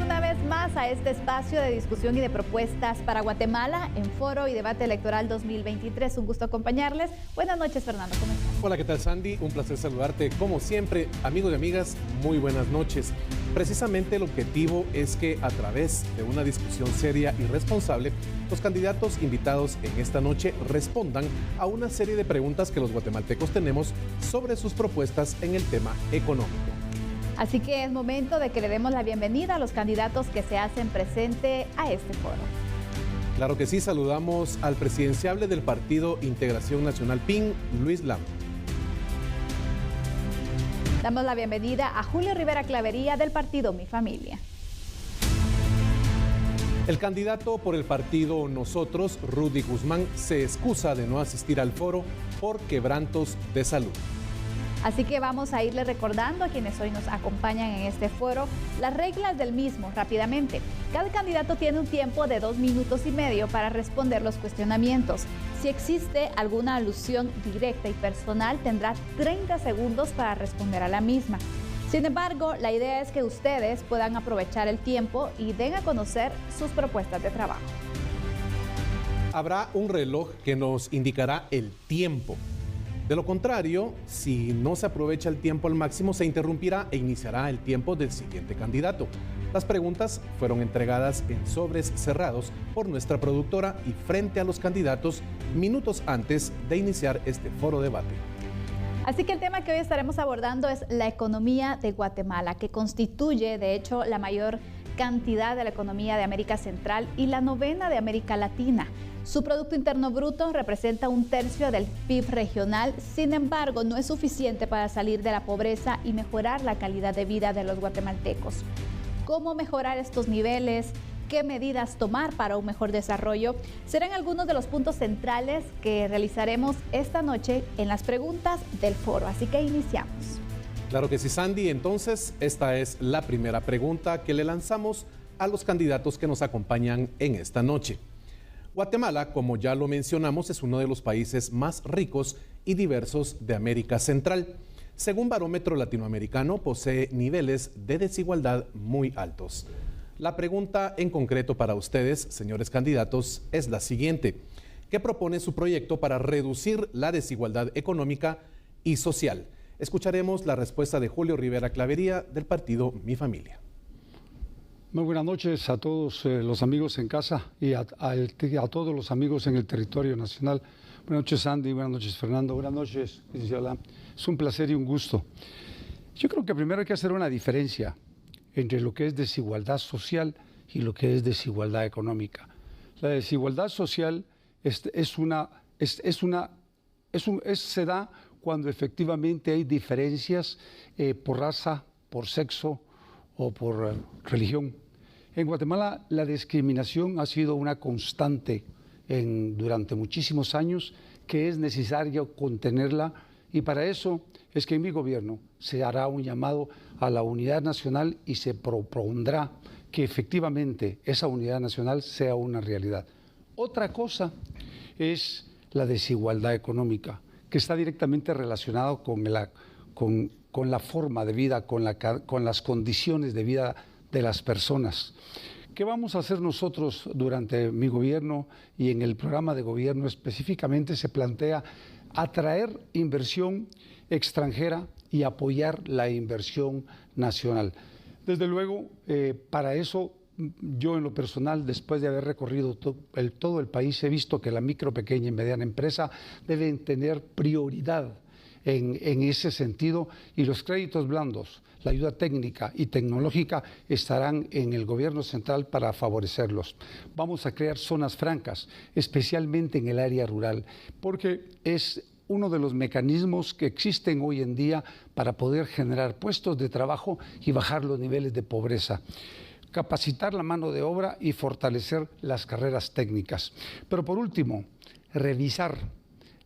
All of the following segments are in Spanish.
una vez más a este espacio de discusión y de propuestas para Guatemala en Foro y Debate Electoral 2023. Un gusto acompañarles. Buenas noches, Fernando. ¿Cómo estás? Hola, ¿qué tal, Sandy? Un placer saludarte. Como siempre, amigos y amigas, muy buenas noches. Precisamente el objetivo es que a través de una discusión seria y responsable, los candidatos invitados en esta noche respondan a una serie de preguntas que los guatemaltecos tenemos sobre sus propuestas en el tema económico. Así que es momento de que le demos la bienvenida a los candidatos que se hacen presente a este foro. Claro que sí, saludamos al presidenciable del Partido Integración Nacional PIN, Luis Lam. Damos la bienvenida a Julio Rivera Clavería del partido Mi Familia. El candidato por el partido Nosotros, Rudy Guzmán, se excusa de no asistir al foro por quebrantos de salud. Así que vamos a irle recordando a quienes hoy nos acompañan en este foro las reglas del mismo rápidamente. Cada candidato tiene un tiempo de 2 minutos y medio para responder los cuestionamientos. Si existe alguna alusión directa y personal, tendrá 30 segundos para responder a la misma. Sin embargo, la idea es que ustedes puedan aprovechar el tiempo y den a conocer sus propuestas de trabajo. Habrá un reloj que nos indicará el tiempo. De lo contrario, si no se aprovecha el tiempo al máximo, se interrumpirá e iniciará el tiempo del siguiente candidato. Las preguntas fueron entregadas en sobres cerrados por nuestra productora y frente a los candidatos minutos antes de iniciar este foro debate. Así que el tema que hoy estaremos abordando es la economía de Guatemala, que constituye, de hecho, la mayor cantidad de la economía de América Central y la 9ª de América Latina. Su Producto Interno Bruto representa 1/3 del PIB regional, sin embargo, no es suficiente para salir de la pobreza y mejorar la calidad de vida de los guatemaltecos. ¿Cómo mejorar estos niveles? ¿Qué medidas tomar para un mejor desarrollo? Serán algunos de los puntos centrales que realizaremos esta noche en las preguntas del foro, así que iniciamos. Claro que sí, Sandy. Entonces, esta es la primera pregunta que le lanzamos a los candidatos que nos acompañan en esta noche. Guatemala, como ya lo mencionamos, es uno de los países más ricos y diversos de América Central. Según Barómetro Latinoamericano, posee niveles de desigualdad muy altos. La pregunta en concreto para ustedes, señores candidatos, es la siguiente. ¿Qué propone su proyecto para reducir la desigualdad económica y social? Escucharemos la respuesta de Julio Rivera Clavería del partido Mi Familia. Muy buenas noches a todos los amigos en casa y a todos los amigos en el territorio nacional. Buenas noches, Andy. Buenas noches, Fernando. Buenas noches, licenciada. Es un placer y un gusto. Yo creo que primero hay que hacer una diferencia entre lo que es desigualdad social y lo que es desigualdad económica. La desigualdad social se da cuando efectivamente hay diferencias por raza, por sexo o por religión. En Guatemala la discriminación ha sido una constante durante muchísimos años que es necesario contenerla y para eso es que en mi gobierno se hará un llamado a la unidad nacional y se propondrá que efectivamente esa unidad nacional sea una realidad. Otra cosa es la desigualdad económica, que está directamente relacionado con la forma de vida, con las condiciones de vida de las personas. ¿Qué vamos a hacer nosotros durante mi gobierno y en el programa de gobierno específicamente? Se plantea atraer inversión extranjera y apoyar la inversión nacional. Desde luego, para eso yo en lo personal, después de haber recorrido todo el país, he visto que la micro, pequeña y mediana empresa deben tener prioridad en ese sentido y los créditos blandos, la ayuda técnica y tecnológica estarán en el gobierno central para favorecerlos. Vamos a crear zonas francas, especialmente en el área rural, porque es uno de los mecanismos que existen hoy en día para poder generar puestos de trabajo y bajar los niveles de pobreza. Capacitar la mano de obra y fortalecer las carreras técnicas. Pero por último, revisar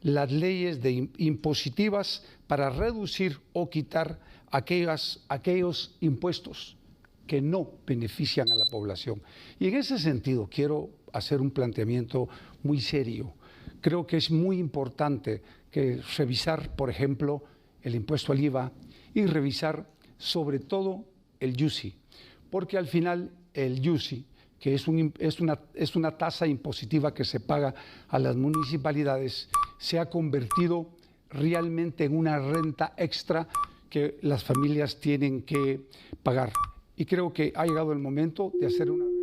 las leyes impositivas para reducir o quitar aquellos impuestos que no benefician a la población. Y en ese sentido quiero hacer un planteamiento muy serio. Creo que es muy importante revisar, por ejemplo, el impuesto al IVA y revisar sobre todo el IUSI, porque al final el YUSI, que es una tasa impositiva que se paga a las municipalidades, se ha convertido realmente en una renta extra que las familias tienen que pagar. Y creo que ha llegado el momento de hacer una revisión.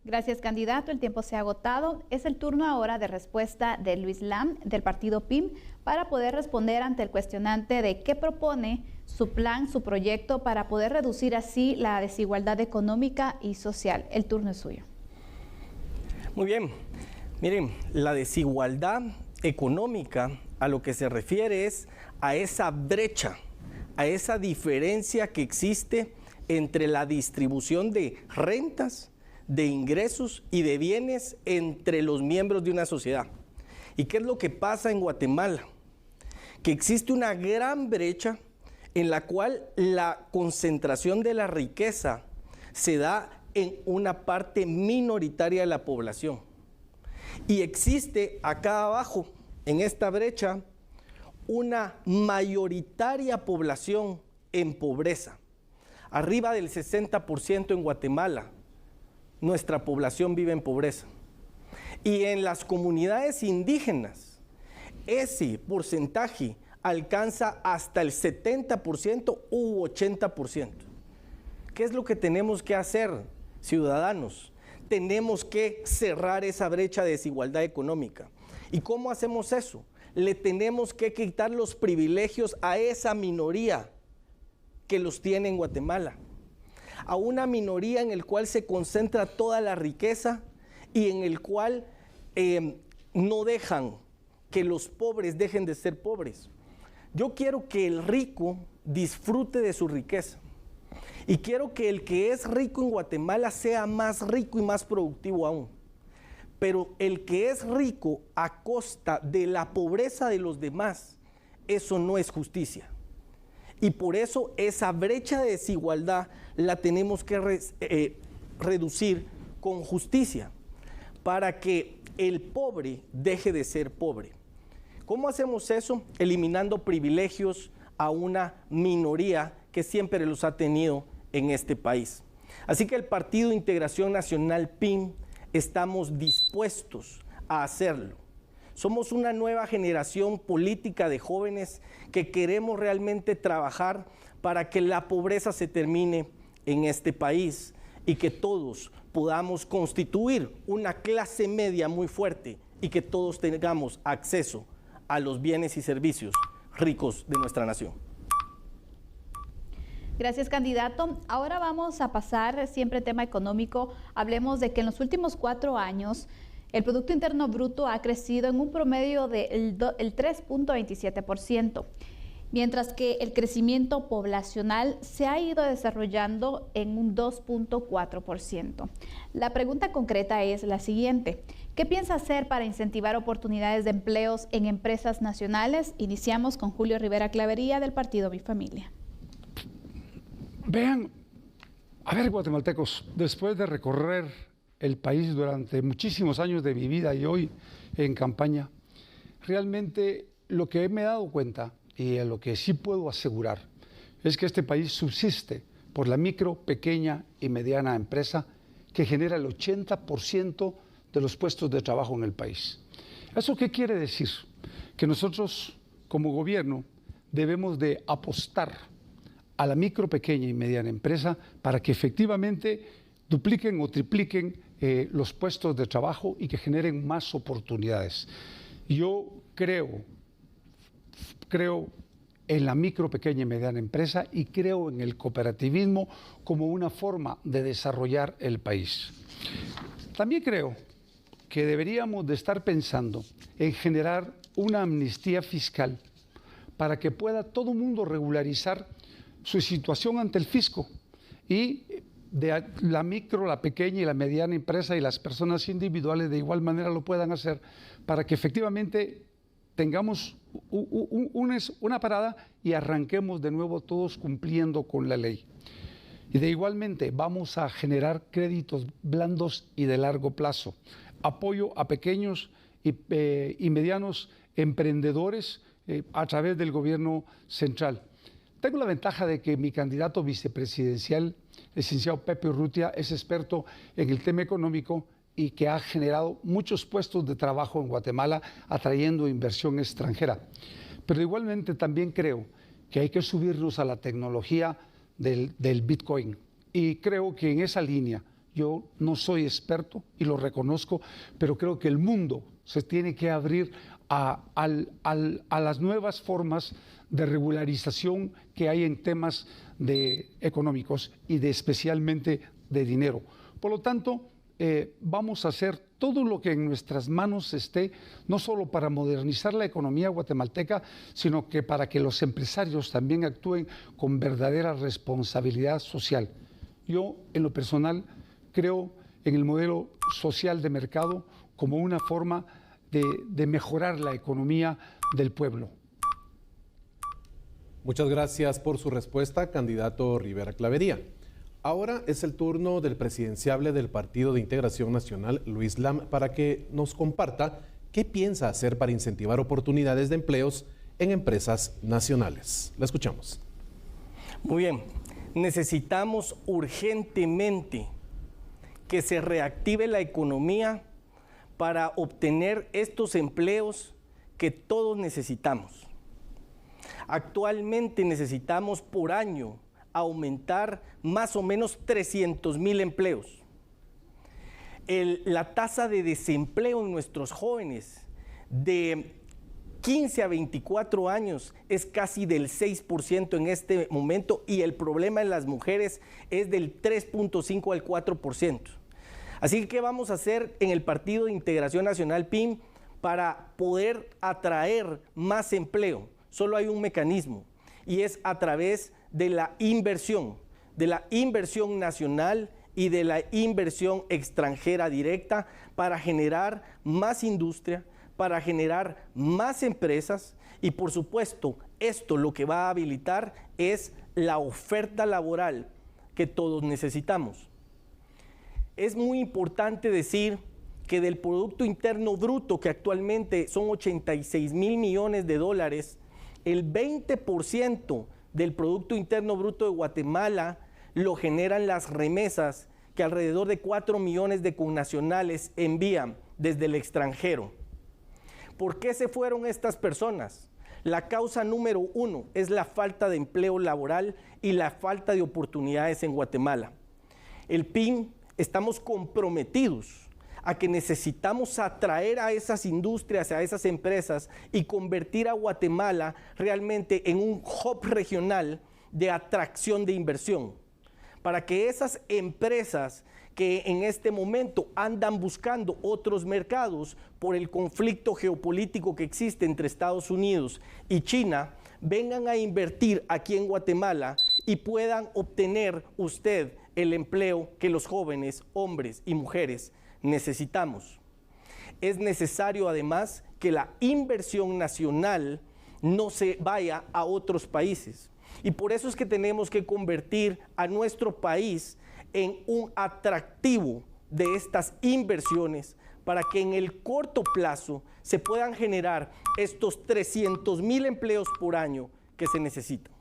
Gracias, candidato. El tiempo se ha agotado. Es el turno ahora de respuesta de Luis Lam, del partido PIM, para poder responder ante el cuestionante de qué propone su plan, su proyecto, para poder reducir así la desigualdad económica y social. El turno es suyo. Muy bien. Miren, la desigualdad económica a lo que se refiere es a esa brecha, a esa diferencia que existe entre la distribución de rentas, de ingresos y de bienes entre los miembros de una sociedad. ¿Y qué es lo que pasa en Guatemala? Que existe una gran brecha en la cual la concentración de la riqueza se da en una parte minoritaria de la población. Y existe acá abajo, en esta brecha, una mayoritaria población en pobreza. Arriba del 60% en Guatemala, nuestra población vive en pobreza. Y en las comunidades indígenas, ese porcentaje alcanza hasta el 70% u 80%. ¿Qué es lo que tenemos que hacer, ciudadanos? Tenemos que cerrar esa brecha de desigualdad económica. ¿Y cómo hacemos eso? Le tenemos que quitar los privilegios a esa minoría que los tiene en Guatemala. A una minoría en el cual se concentra toda la riqueza y en el cual no dejan que los pobres dejen de ser pobres. Yo quiero que el rico disfrute de su riqueza y quiero que el que es rico en Guatemala sea más rico y más productivo aún. Pero el que es rico a costa de la pobreza de los demás, eso no es justicia. Y por eso esa brecha de desigualdad la tenemos que reducir con justicia, para que el pobre deje de ser pobre. ¿Cómo hacemos eso? Eliminando privilegios a una minoría que siempre los ha tenido en este país. Así que el Partido Integración Nacional PIM estamos dispuestos a hacerlo. Somos una nueva generación política de jóvenes que queremos realmente trabajar para que la pobreza se termine en este país y que todos podamos constituir una clase media muy fuerte y que todos tengamos acceso a los bienes y servicios ricos de nuestra nación. Gracias, candidato. Ahora vamos a pasar, siempre tema económico. Hablemos de que en los últimos 4 años el Producto Interno Bruto ha crecido en un promedio del 3.27%, mientras que el crecimiento poblacional se ha ido desarrollando en un 2.4%. La pregunta concreta es la siguiente: ¿qué piensa hacer para incentivar oportunidades de empleos en empresas nacionales? Iniciamos con Julio Rivera Clavería, del partido Mi Familia. Vean, a ver, guatemaltecos, después de recorrer el país durante muchísimos años de mi vida y hoy en campaña, realmente lo que me he dado cuenta y lo que sí puedo asegurar es que este país subsiste por la micro, pequeña y mediana empresa que genera el 80% de los puestos de trabajo en el país. ¿Eso qué quiere decir? Que nosotros como gobierno debemos de apostar a la micro, pequeña y mediana empresa para que efectivamente dupliquen o tripliquen los puestos de trabajo y que generen más oportunidades. Yo creo en la micro, pequeña y mediana empresa y creo en el cooperativismo como una forma de desarrollar el país. También creo que deberíamos de estar pensando en generar una amnistía fiscal para que pueda todo el mundo regularizar su situación ante el fisco y de la micro, la pequeña y la mediana empresa y las personas individuales de igual manera lo puedan hacer para que efectivamente tengamos una parada y arranquemos de nuevo todos cumpliendo con la ley. Y de igualmente vamos a generar créditos blandos y de largo plazo, apoyo a pequeños y medianos emprendedores a través del gobierno central. Tengo la ventaja de que mi candidato vicepresidencial licenciado Pepe Urrutia es experto en el tema económico y que ha generado muchos puestos de trabajo en Guatemala, atrayendo inversión extranjera. Pero igualmente también creo que hay que subirnos a la tecnología del Bitcoin. Y creo que en esa línea, yo no soy experto y lo reconozco, pero creo que el mundo se tiene que abrir a las nuevas formas de regularización que hay en temas económicos y especialmente de dinero. Por lo tanto, vamos a hacer todo lo que en nuestras manos esté, no solo para modernizar la economía guatemalteca, sino que para que los empresarios también actúen con verdadera responsabilidad social. Yo, en lo personal, creo en el modelo social de mercado como una forma de mejorar la economía del pueblo. Muchas gracias por su respuesta, candidato Rivera Clavería. Ahora es el turno del presidenciable del Partido de Integración Nacional, Luis Lam, para que nos comparta qué piensa hacer para incentivar oportunidades de empleos en empresas nacionales. La escuchamos. Muy bien, necesitamos urgentemente que se reactive la economía para obtener estos empleos que todos necesitamos. Actualmente necesitamos por año aumentar más o menos 300,000 empleos. La tasa de desempleo en nuestros jóvenes de 15 a 24 años es casi del 6% en este momento y el problema en las mujeres es del 3.5 al 4%. Así que, ¿qué vamos a hacer en el Partido de Integración Nacional PIN para poder atraer más empleo? Solo hay un mecanismo y es a través de la inversión nacional y de la inversión extranjera directa para generar más industria, para generar más empresas y, por supuesto, esto lo que va a habilitar es la oferta laboral que todos necesitamos. Es muy importante decir que del Producto Interno Bruto, que actualmente son 86,000 millones de dólares, el 20% del Producto Interno Bruto de Guatemala lo generan las remesas que alrededor de 4 millones de connacionales envían desde el extranjero. ¿Por qué se fueron estas personas? La causa número 1 es la falta de empleo laboral y la falta de oportunidades en Guatemala. El PIN estamos comprometidos a que necesitamos atraer a esas industrias, a esas empresas y convertir a Guatemala realmente en un hub regional de atracción de inversión, para que esas empresas que en este momento andan buscando otros mercados por el conflicto geopolítico que existe entre Estados Unidos y China, vengan a invertir aquí en Guatemala y puedan obtener usted el empleo que los jóvenes, hombres y mujeres necesitamos. Es necesario además que la inversión nacional no se vaya a otros países. Y por eso es que tenemos que convertir a nuestro país en un atractivo de estas inversiones para que en el corto plazo se puedan generar estos 300,000 empleos por año que se necesitan.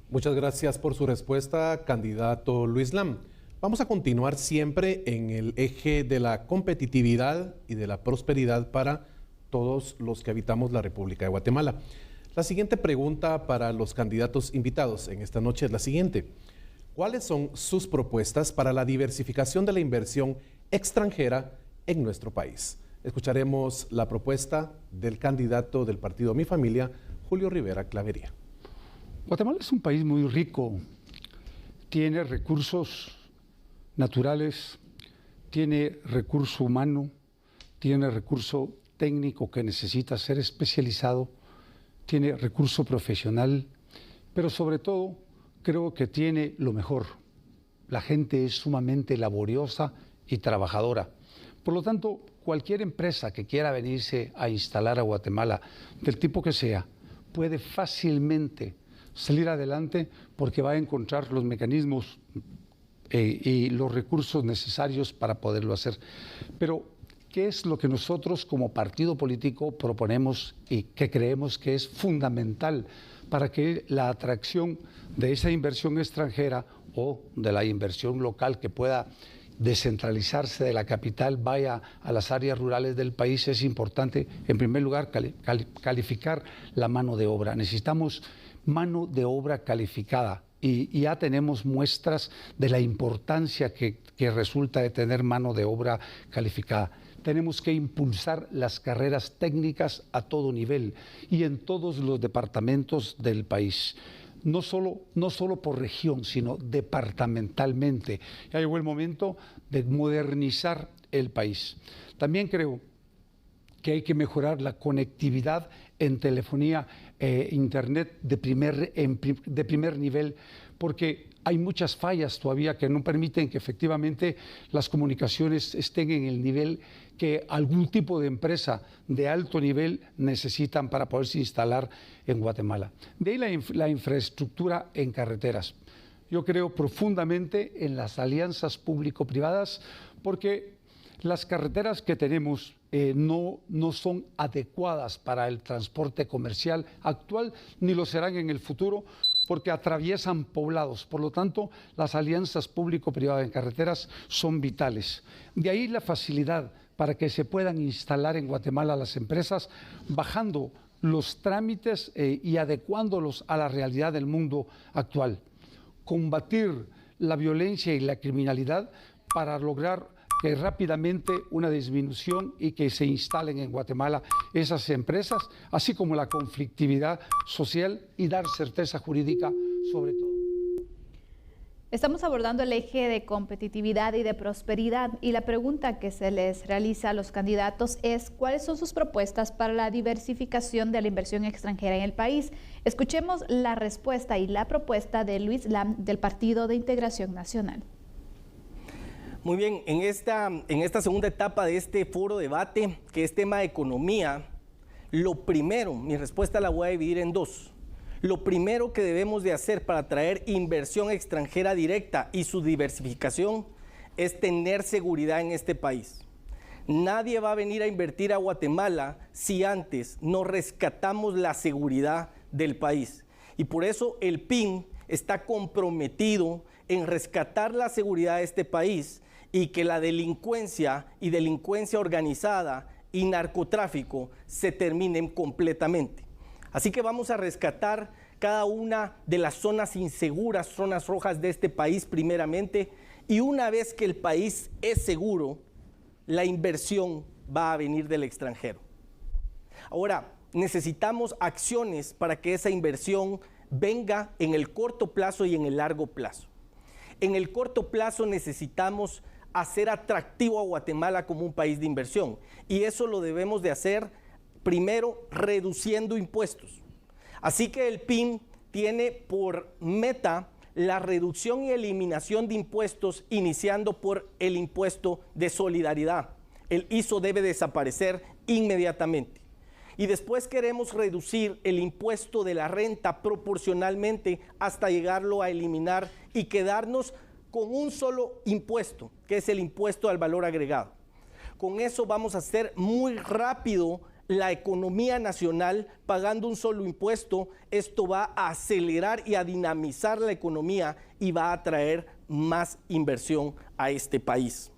Muchas gracias por su respuesta, candidato Luis Lam. Vamos a continuar siempre en el eje de la competitividad y de la prosperidad para todos los que habitamos la República de Guatemala. La siguiente pregunta para los candidatos invitados en esta noche es la siguiente. ¿Cuáles son sus propuestas para la diversificación de la inversión extranjera en nuestro país? Escucharemos la propuesta del candidato del partido Mi Familia, Julio Rivera Clavería. Guatemala es un país muy rico, tiene recursos naturales, tiene recurso humano, tiene recurso técnico que necesita ser especializado, tiene recurso profesional, pero sobre todo creo que tiene lo mejor. La gente es sumamente laboriosa y trabajadora. Por lo tanto, cualquier empresa que quiera venirse a instalar a Guatemala, del tipo que sea, puede fácilmente salir adelante porque va a encontrar los mecanismos y los recursos necesarios para poderlo hacer. Pero ¿Qué es lo que nosotros como partido político proponemos y que creemos que es fundamental para que la atracción de esa inversión extranjera o de la inversión local que pueda descentralizarse de la capital vaya a las áreas rurales del país? Es importante, en primer lugar, calificar la mano de obra. Necesitamos mano de obra calificada. Y ya tenemos muestras de la importancia que resulta de tener mano de obra calificada. Tenemos que impulsar las carreras técnicas a todo nivel y en todos los departamentos del país. No solo por región, sino departamentalmente. Ya llegó el momento de modernizar el país. También creo que hay que mejorar la conectividad en telefonía internet de primer nivel, porque hay muchas fallas todavía que no permiten que efectivamente las comunicaciones estén en el nivel que algún tipo de empresa de alto nivel necesitan para poderse instalar en Guatemala. De ahí la infraestructura en carreteras. Yo creo profundamente en las alianzas público-privadas porque las carreteras que tenemos no son adecuadas para el transporte comercial actual, ni lo serán en el futuro, porque atraviesan poblados. Por lo tanto, las alianzas público-privadas en carreteras son vitales. De ahí la facilidad para que se puedan instalar en Guatemala las empresas, bajando los trámites y adecuándolos a la realidad del mundo actual. Combatir la violencia y la criminalidad para lograr que rápidamente una disminución y que se instalen en Guatemala esas empresas, así como la conflictividad social y dar certeza jurídica sobre todo. Estamos abordando el eje de competitividad y de prosperidad y la pregunta que se les realiza a los candidatos es ¿cuáles son sus propuestas para la diversificación de la inversión extranjera en el país? Escuchemos la respuesta y la propuesta de Luis Lam del Partido de Integración Nacional. Muy bien, en esta segunda etapa de este foro debate, que es tema de economía, lo primero, mi respuesta la voy a dividir en dos. Lo primero que debemos de hacer para atraer inversión extranjera directa y su diversificación es tener seguridad en este país. Nadie va a venir a invertir a Guatemala si antes no rescatamos la seguridad del país. Y por eso el PIN está comprometido en rescatar la seguridad de este país y que la delincuencia y delincuencia organizada y narcotráfico se terminen completamente. Así que vamos a rescatar cada una de las zonas inseguras, zonas rojas de este país primeramente, y una vez que el país es seguro, la inversión va a venir del extranjero. Ahora, necesitamos acciones para que esa inversión venga en el corto plazo y en el largo plazo. En el corto plazo necesitamos hacer atractivo a Guatemala como un país de inversión, y eso lo debemos de hacer primero reduciendo impuestos. Así que el PIN tiene por meta la reducción y eliminación de impuestos, iniciando por el impuesto de solidaridad. El ISO debe desaparecer inmediatamente. Y después queremos reducir el impuesto de la renta proporcionalmente hasta llegarlo a eliminar y quedarnos con un solo impuesto, que es el impuesto al valor agregado. Con eso vamos a hacer muy rápido la economía nacional pagando un solo impuesto. Esto va a acelerar y a dinamizar la economía y va a traer más inversión a este país.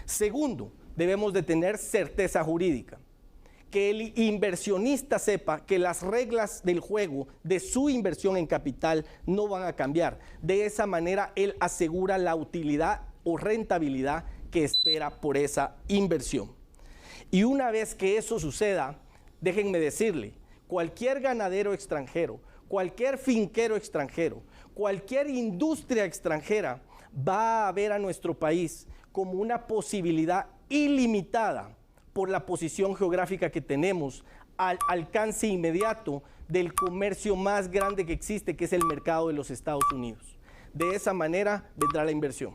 Segundo, debemos de tener certeza jurídica. Que el inversionista sepa que las reglas del juego de su inversión en capital no van a cambiar. De esa manera, él asegura la utilidad o rentabilidad que espera por esa inversión. Y una vez que eso suceda, déjenme decirle, cualquier ganadero extranjero, cualquier finquero extranjero, cualquier industria extranjera va a ver a nuestro país como una posibilidad ilimitada por la posición geográfica que tenemos al alcance inmediato del comercio más grande que existe, que es el mercado de los Estados Unidos. De esa manera vendrá la inversión.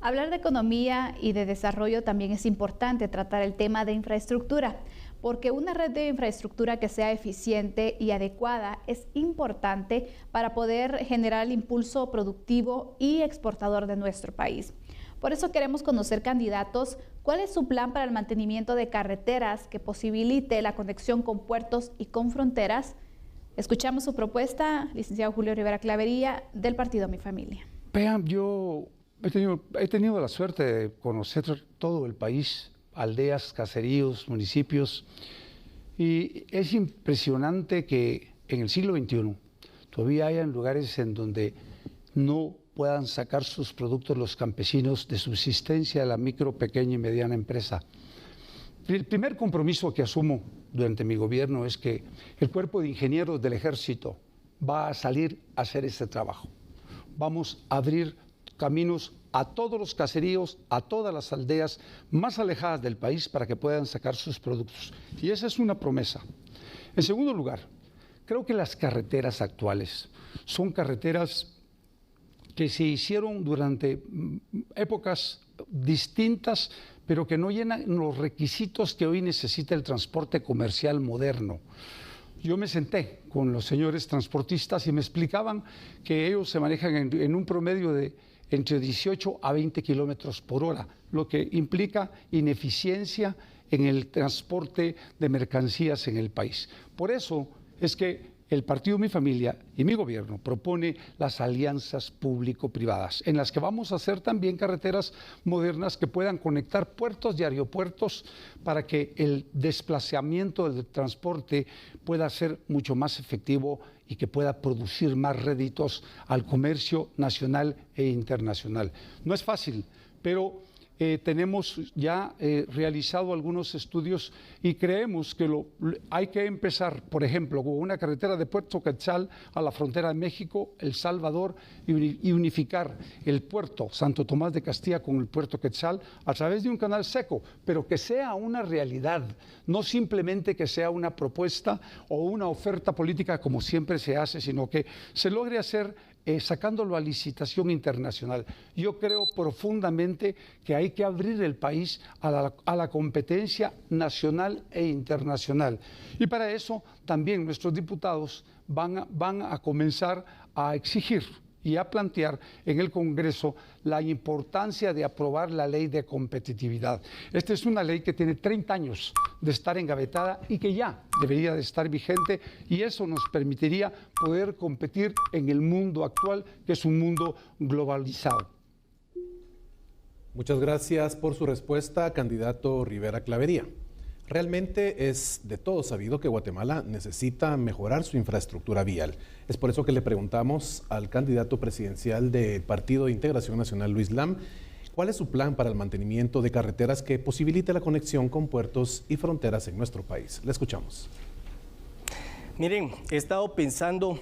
Hablar de economía y de desarrollo también es importante tratar el tema de infraestructura, porque una red de infraestructura que sea eficiente y adecuada es importante para poder generar el impulso productivo y exportador de nuestro país. Por eso queremos conocer, candidatos, cuál es su plan para el mantenimiento de carreteras que posibilite la conexión con puertos y con fronteras. Escuchamos su propuesta, licenciado Julio Rivera Clavería, del partido Mi Familia. Vean, yo he tenido la suerte de conocer todo el país, aldeas, caseríos, municipios, y es impresionante que en el siglo XXI todavía hayan lugares en donde no puedan sacar sus productos los campesinos de subsistencia de la micro, pequeña y mediana empresa. El primer compromiso que asumo durante mi gobierno es que el cuerpo de ingenieros del ejército va a salir a hacer este trabajo. Vamos a abrir caminos a todos los caseríos, a todas las aldeas más alejadas del país para que puedan sacar sus productos. Y esa es una promesa. En segundo lugar, creo que las carreteras actuales son carreteras que se hicieron durante épocas distintas, pero que no llenan los requisitos que hoy necesita el transporte comercial moderno. Yo me senté con los señores transportistas y me explicaban que ellos se manejan en un promedio de entre 18 a 20 kilómetros por hora, lo que implica ineficiencia en el transporte de mercancías en el país. Por eso es que el partido Mi Familia y mi gobierno propone las alianzas público-privadas, en las que vamos a hacer también carreteras modernas que puedan conectar puertos y aeropuertos para que el desplazamiento del transporte pueda ser mucho más efectivo y que pueda producir más réditos al comercio nacional e internacional. No es fácil, pero tenemos ya realizado algunos estudios y creemos que hay que empezar, por ejemplo, con una carretera de Puerto Quetzal a la frontera de México, El Salvador, y unificar el puerto Santo Tomás de Castilla con el puerto Quetzal a través de un canal seco, pero que sea una realidad, no simplemente que sea una propuesta o una oferta política como siempre se hace, sino que se logre hacer sacándolo a licitación internacional. Yo creo profundamente que hay que abrir el país a la competencia nacional e internacional. Y para eso también nuestros diputados van a comenzar a exigir y a plantear en el Congreso la importancia de aprobar la ley de competitividad. Esta es una ley que tiene 30 años de estar engavetada y que ya debería de estar vigente, y eso nos permitiría poder competir en el mundo actual, que es un mundo globalizado. Muchas gracias por su respuesta, candidato Rivera Clavería. Realmente es de todo sabido que Guatemala necesita mejorar su infraestructura vial. Es por eso que le preguntamos al candidato presidencial del Partido de Integración Nacional, Luis Lam, ¿cuál es su plan para el mantenimiento de carreteras que posibilite la conexión con puertos y fronteras en nuestro país? Le escuchamos. Miren, he estado pensando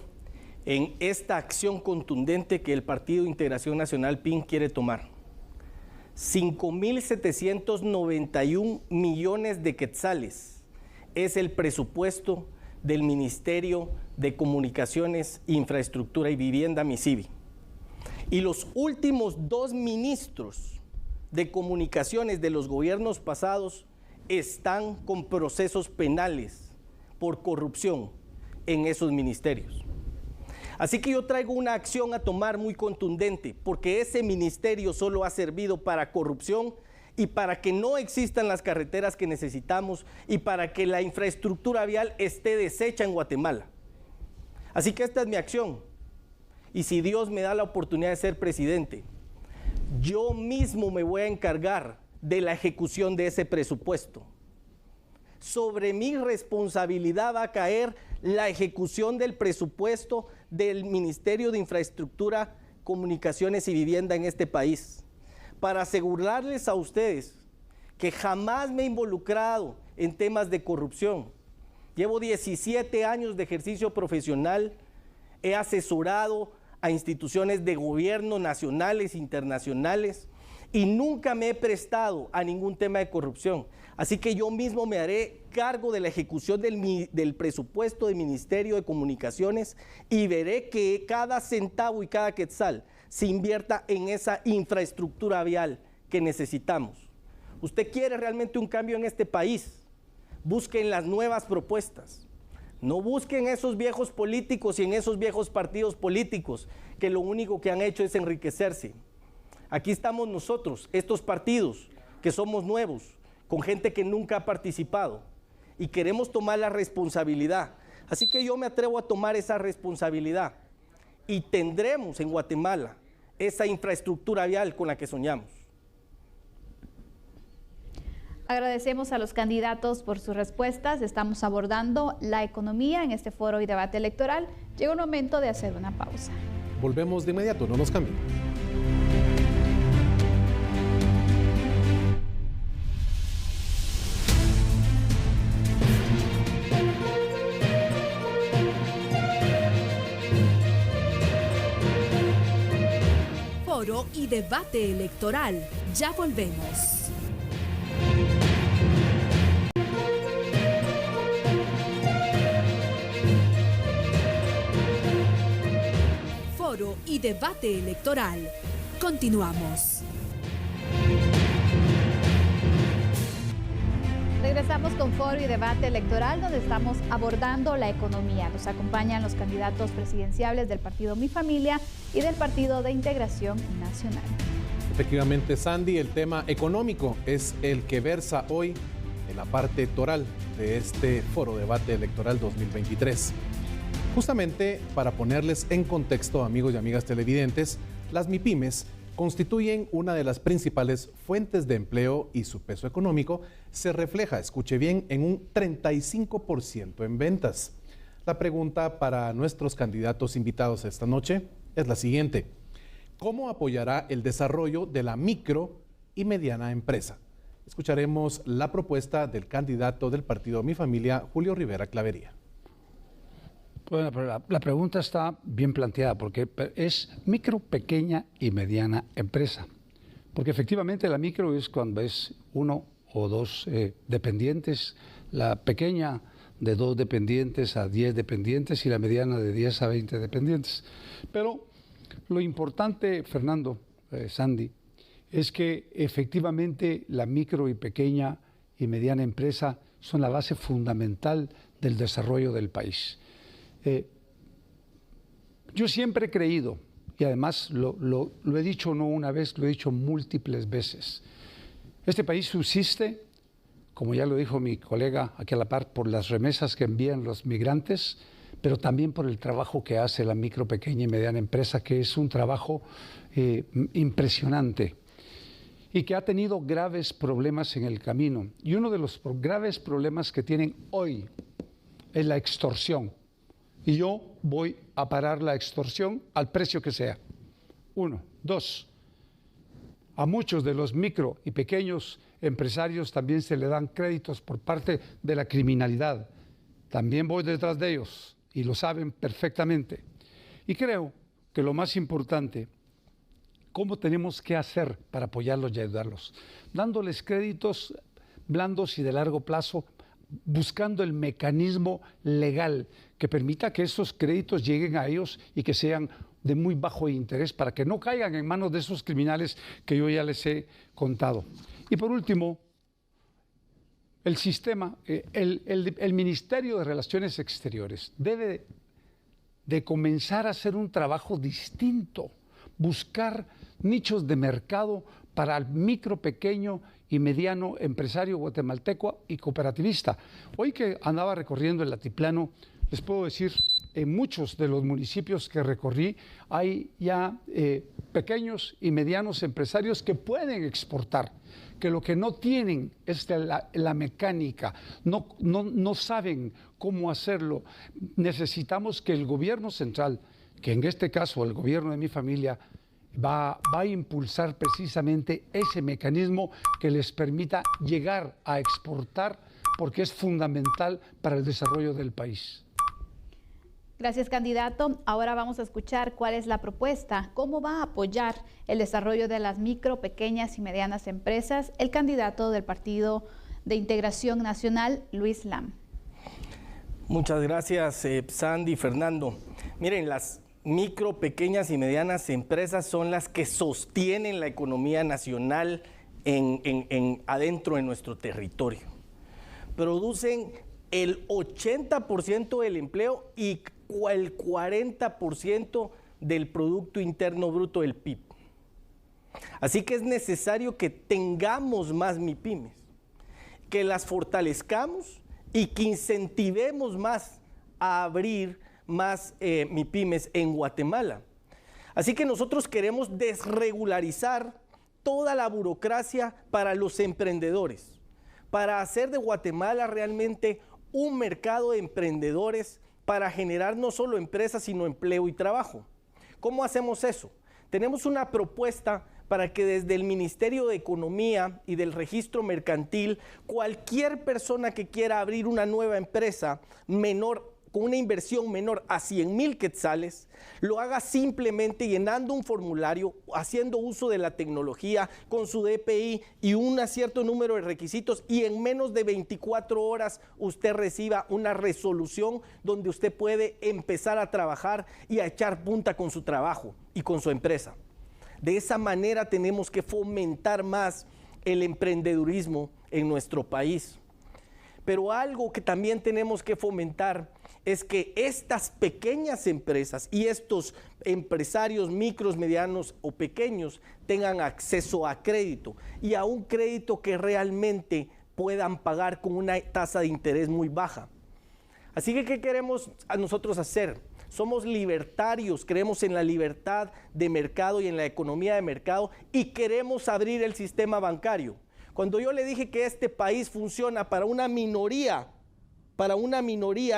en esta acción contundente que el Partido de Integración Nacional, PIN, quiere tomar. 5.791 millones de quetzales es el presupuesto del Ministerio de Comunicaciones, Infraestructura y Vivienda, MICIVI. Y los últimos 2 ministros de comunicaciones de los gobiernos pasados están con procesos penales por corrupción en esos ministerios. Así que yo traigo una acción a tomar muy contundente, porque ese ministerio solo ha servido para corrupción y para que no existan las carreteras que necesitamos y para que la infraestructura vial esté deshecha en Guatemala. Así que esta es mi acción. Y si Dios me da la oportunidad de ser presidente, yo mismo me voy a encargar de la ejecución de ese presupuesto. Sobre mi responsabilidad va a caer la ejecución del presupuesto del Ministerio de Infraestructura, Comunicaciones y Vivienda en este país, para asegurarles a ustedes que jamás me he involucrado en temas de corrupción. Llevo 17 años de ejercicio profesional, he asesorado a instituciones de gobierno nacionales e internacionales y nunca me he prestado a ningún tema de corrupción. Así que yo mismo me haré cargo de la ejecución del presupuesto del Ministerio de Comunicaciones y veré que cada centavo y cada quetzal se invierta en esa infraestructura vial que necesitamos. ¿Usted quiere realmente un cambio en este país? Busquen las nuevas propuestas. No busquen esos viejos políticos y en esos viejos partidos políticos que lo único que han hecho es enriquecerse. Aquí estamos nosotros, estos partidos que somos nuevos, con gente que nunca ha participado y queremos tomar la responsabilidad. Así que yo me atrevo a tomar esa responsabilidad y tendremos en Guatemala esa infraestructura vial con la que soñamos. Agradecemos a los candidatos por sus respuestas. Estamos abordando la economía en este foro y debate electoral. Llega un momento de hacer una pausa. Volvemos de inmediato, no nos cambien. Foro y debate electoral. Ya volvemos. Foro y debate electoral. Continuamos. Regresamos con Foro y Debate Electoral, donde estamos abordando la economía. Nos acompañan los candidatos presidenciables del partido Mi Familia y del Partido de Integración Nacional. Efectivamente, Sandy, el tema económico es el que versa hoy en la parte toral de este Foro Debate Electoral 2023. Justamente para ponerles en contexto, amigos y amigas televidentes, las MIPYMES constituyen una de las principales fuentes de empleo y su peso económico se refleja, escuche bien, en un 35% en ventas. La pregunta para nuestros candidatos invitados esta noche es la siguiente: ¿cómo apoyará el desarrollo de la micro y mediana empresa? Escucharemos la propuesta del candidato del partido Mi Familia, Julio Rivera Clavería. Bueno, pero la pregunta está bien planteada porque es micro, pequeña y mediana empresa. Porque efectivamente la micro es cuando es 1 o 2 dependientes, la pequeña de 2 dependientes a 10 dependientes y la mediana de 10 a 20 dependientes. Pero lo importante, Fernando, Sandy, es que efectivamente la micro y pequeña y mediana empresa son la base fundamental del desarrollo del país. Yo siempre he creído, y además lo he dicho no una vez, lo he dicho múltiples veces, este país subsiste, como ya lo dijo mi colega aquí a la par, por las remesas que envían los migrantes, pero también por el trabajo que hace la micro, pequeña y mediana empresa, que es un trabajo impresionante y que ha tenido graves problemas en el camino. Y uno de los graves problemas que tienen hoy es la extorsión. Y yo voy a parar la extorsión al precio que sea. 1. 2. A muchos de los micro y pequeños empresarios también se le dan créditos por parte de la criminalidad. También voy detrás de ellos y lo saben perfectamente. Y creo que lo más importante, ¿cómo tenemos que hacer para apoyarlos y ayudarlos? Dándoles créditos blandos y de largo plazo, buscando el mecanismo legal que permita que esos créditos lleguen a ellos y que sean de muy bajo interés para que no caigan en manos de esos criminales que yo ya les he contado. Y por último, el sistema, el Ministerio de Relaciones Exteriores debe de comenzar a hacer un trabajo distinto, buscar nichos de mercado para el micro, pequeño y mediano empresario guatemalteco y cooperativista. Hoy que andaba recorriendo el altiplano, les puedo decir, en muchos de los municipios que recorrí hay ya pequeños y medianos empresarios que pueden exportar, que lo que no tienen es la mecánica, no saben cómo hacerlo. Necesitamos que el gobierno central, que en este caso el gobierno de Mi Familia, va a impulsar precisamente ese mecanismo que les permita llegar a exportar, porque es fundamental para el desarrollo del país. Gracias, candidato. Ahora vamos a escuchar cuál es la propuesta, cómo va a apoyar el desarrollo de las micro, pequeñas y medianas empresas el candidato del Partido de Integración Nacional, Luis Lam. Muchas gracias, Sandy, Fernando. Miren, las micro, pequeñas y medianas empresas son las que sostienen la economía nacional adentro de nuestro territorio. Producen el 80% del empleo y el 40% del Producto Interno Bruto del PIB. Así que es necesario que tengamos más MIPYMES, que las fortalezcamos y que incentivemos más a abrir más MIPYMES en Guatemala. Así que nosotros queremos desregularizar toda la burocracia para los emprendedores, para hacer de Guatemala realmente un mercado de emprendedores para generar no solo empresas, sino empleo y trabajo. ¿Cómo hacemos eso? Tenemos una propuesta para que desde el Ministerio de Economía y del Registro Mercantil, cualquier persona que quiera abrir una nueva empresa menor, con una inversión menor a 100,000 quetzales, lo haga simplemente llenando un formulario, haciendo uso de la tecnología, con su DPI y un cierto número de requisitos, y en menos de 24 horas usted reciba una resolución donde usted puede empezar a trabajar y a echar punta con su trabajo y con su empresa. De esa manera tenemos que fomentar más el emprendedurismo en nuestro país. Pero algo que también tenemos que fomentar es que estas pequeñas empresas y estos empresarios micros, medianos o pequeños tengan acceso a crédito, y a un crédito que realmente puedan pagar con una tasa de interés muy baja. Así que, ¿qué queremos a nosotros hacer? Somos libertarios, creemos en la libertad de mercado y en la economía de mercado, y queremos abrir el sistema bancario. Cuando yo le dije que este país funciona para una minoría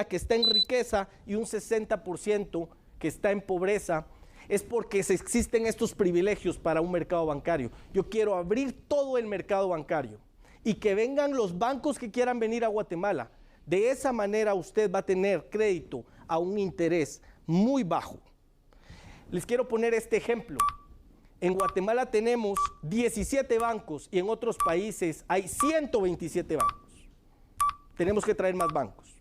que está en riqueza y un 60% que está en pobreza, es porque existen estos privilegios para un mercado bancario. Yo quiero abrir todo el mercado bancario y que vengan los bancos que quieran venir a Guatemala. De esa manera usted va a tener crédito a un interés muy bajo. Les quiero poner este ejemplo. En Guatemala tenemos 17 bancos y en otros países hay 127 bancos. Tenemos que traer más bancos.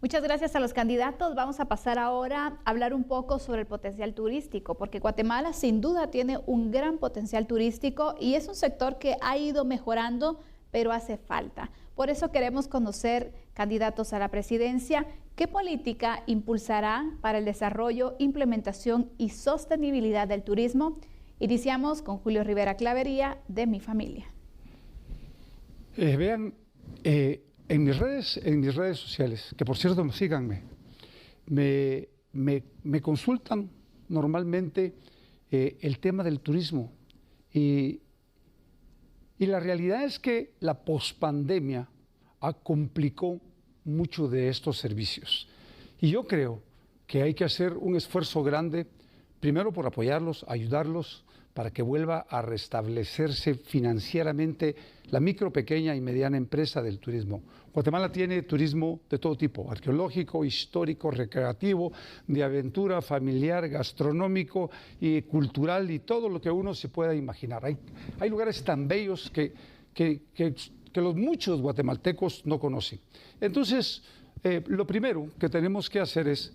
Muchas gracias a los candidatos. Vamos a pasar ahora a hablar un poco sobre el potencial turístico, porque Guatemala sin duda tiene un gran potencial turístico y es un sector que ha ido mejorando, pero hace falta. Por eso queremos conocer, candidatos a la presidencia, qué política impulsará para el desarrollo, implementación y sostenibilidad del turismo. Iniciamos con Julio Rivera Clavería, de Mi Familia. Vean, en mis redes sociales, que por cierto síganme, me consultan normalmente el tema del turismo, y la realidad es que la pospandemia complicó mucho de estos servicios. Y yo creo que hay que hacer un esfuerzo grande, primero por apoyarlos, ayudarlos, para que vuelva a restablecerse financieramente la micro, pequeña y mediana empresa del turismo. Guatemala tiene turismo de todo tipo: arqueológico, histórico, recreativo, de aventura, familiar, gastronómico y cultural, y todo lo que uno se pueda imaginar. Hay lugares tan bellos que los muchos guatemaltecos no conocen. Entonces, lo primero que tenemos que hacer es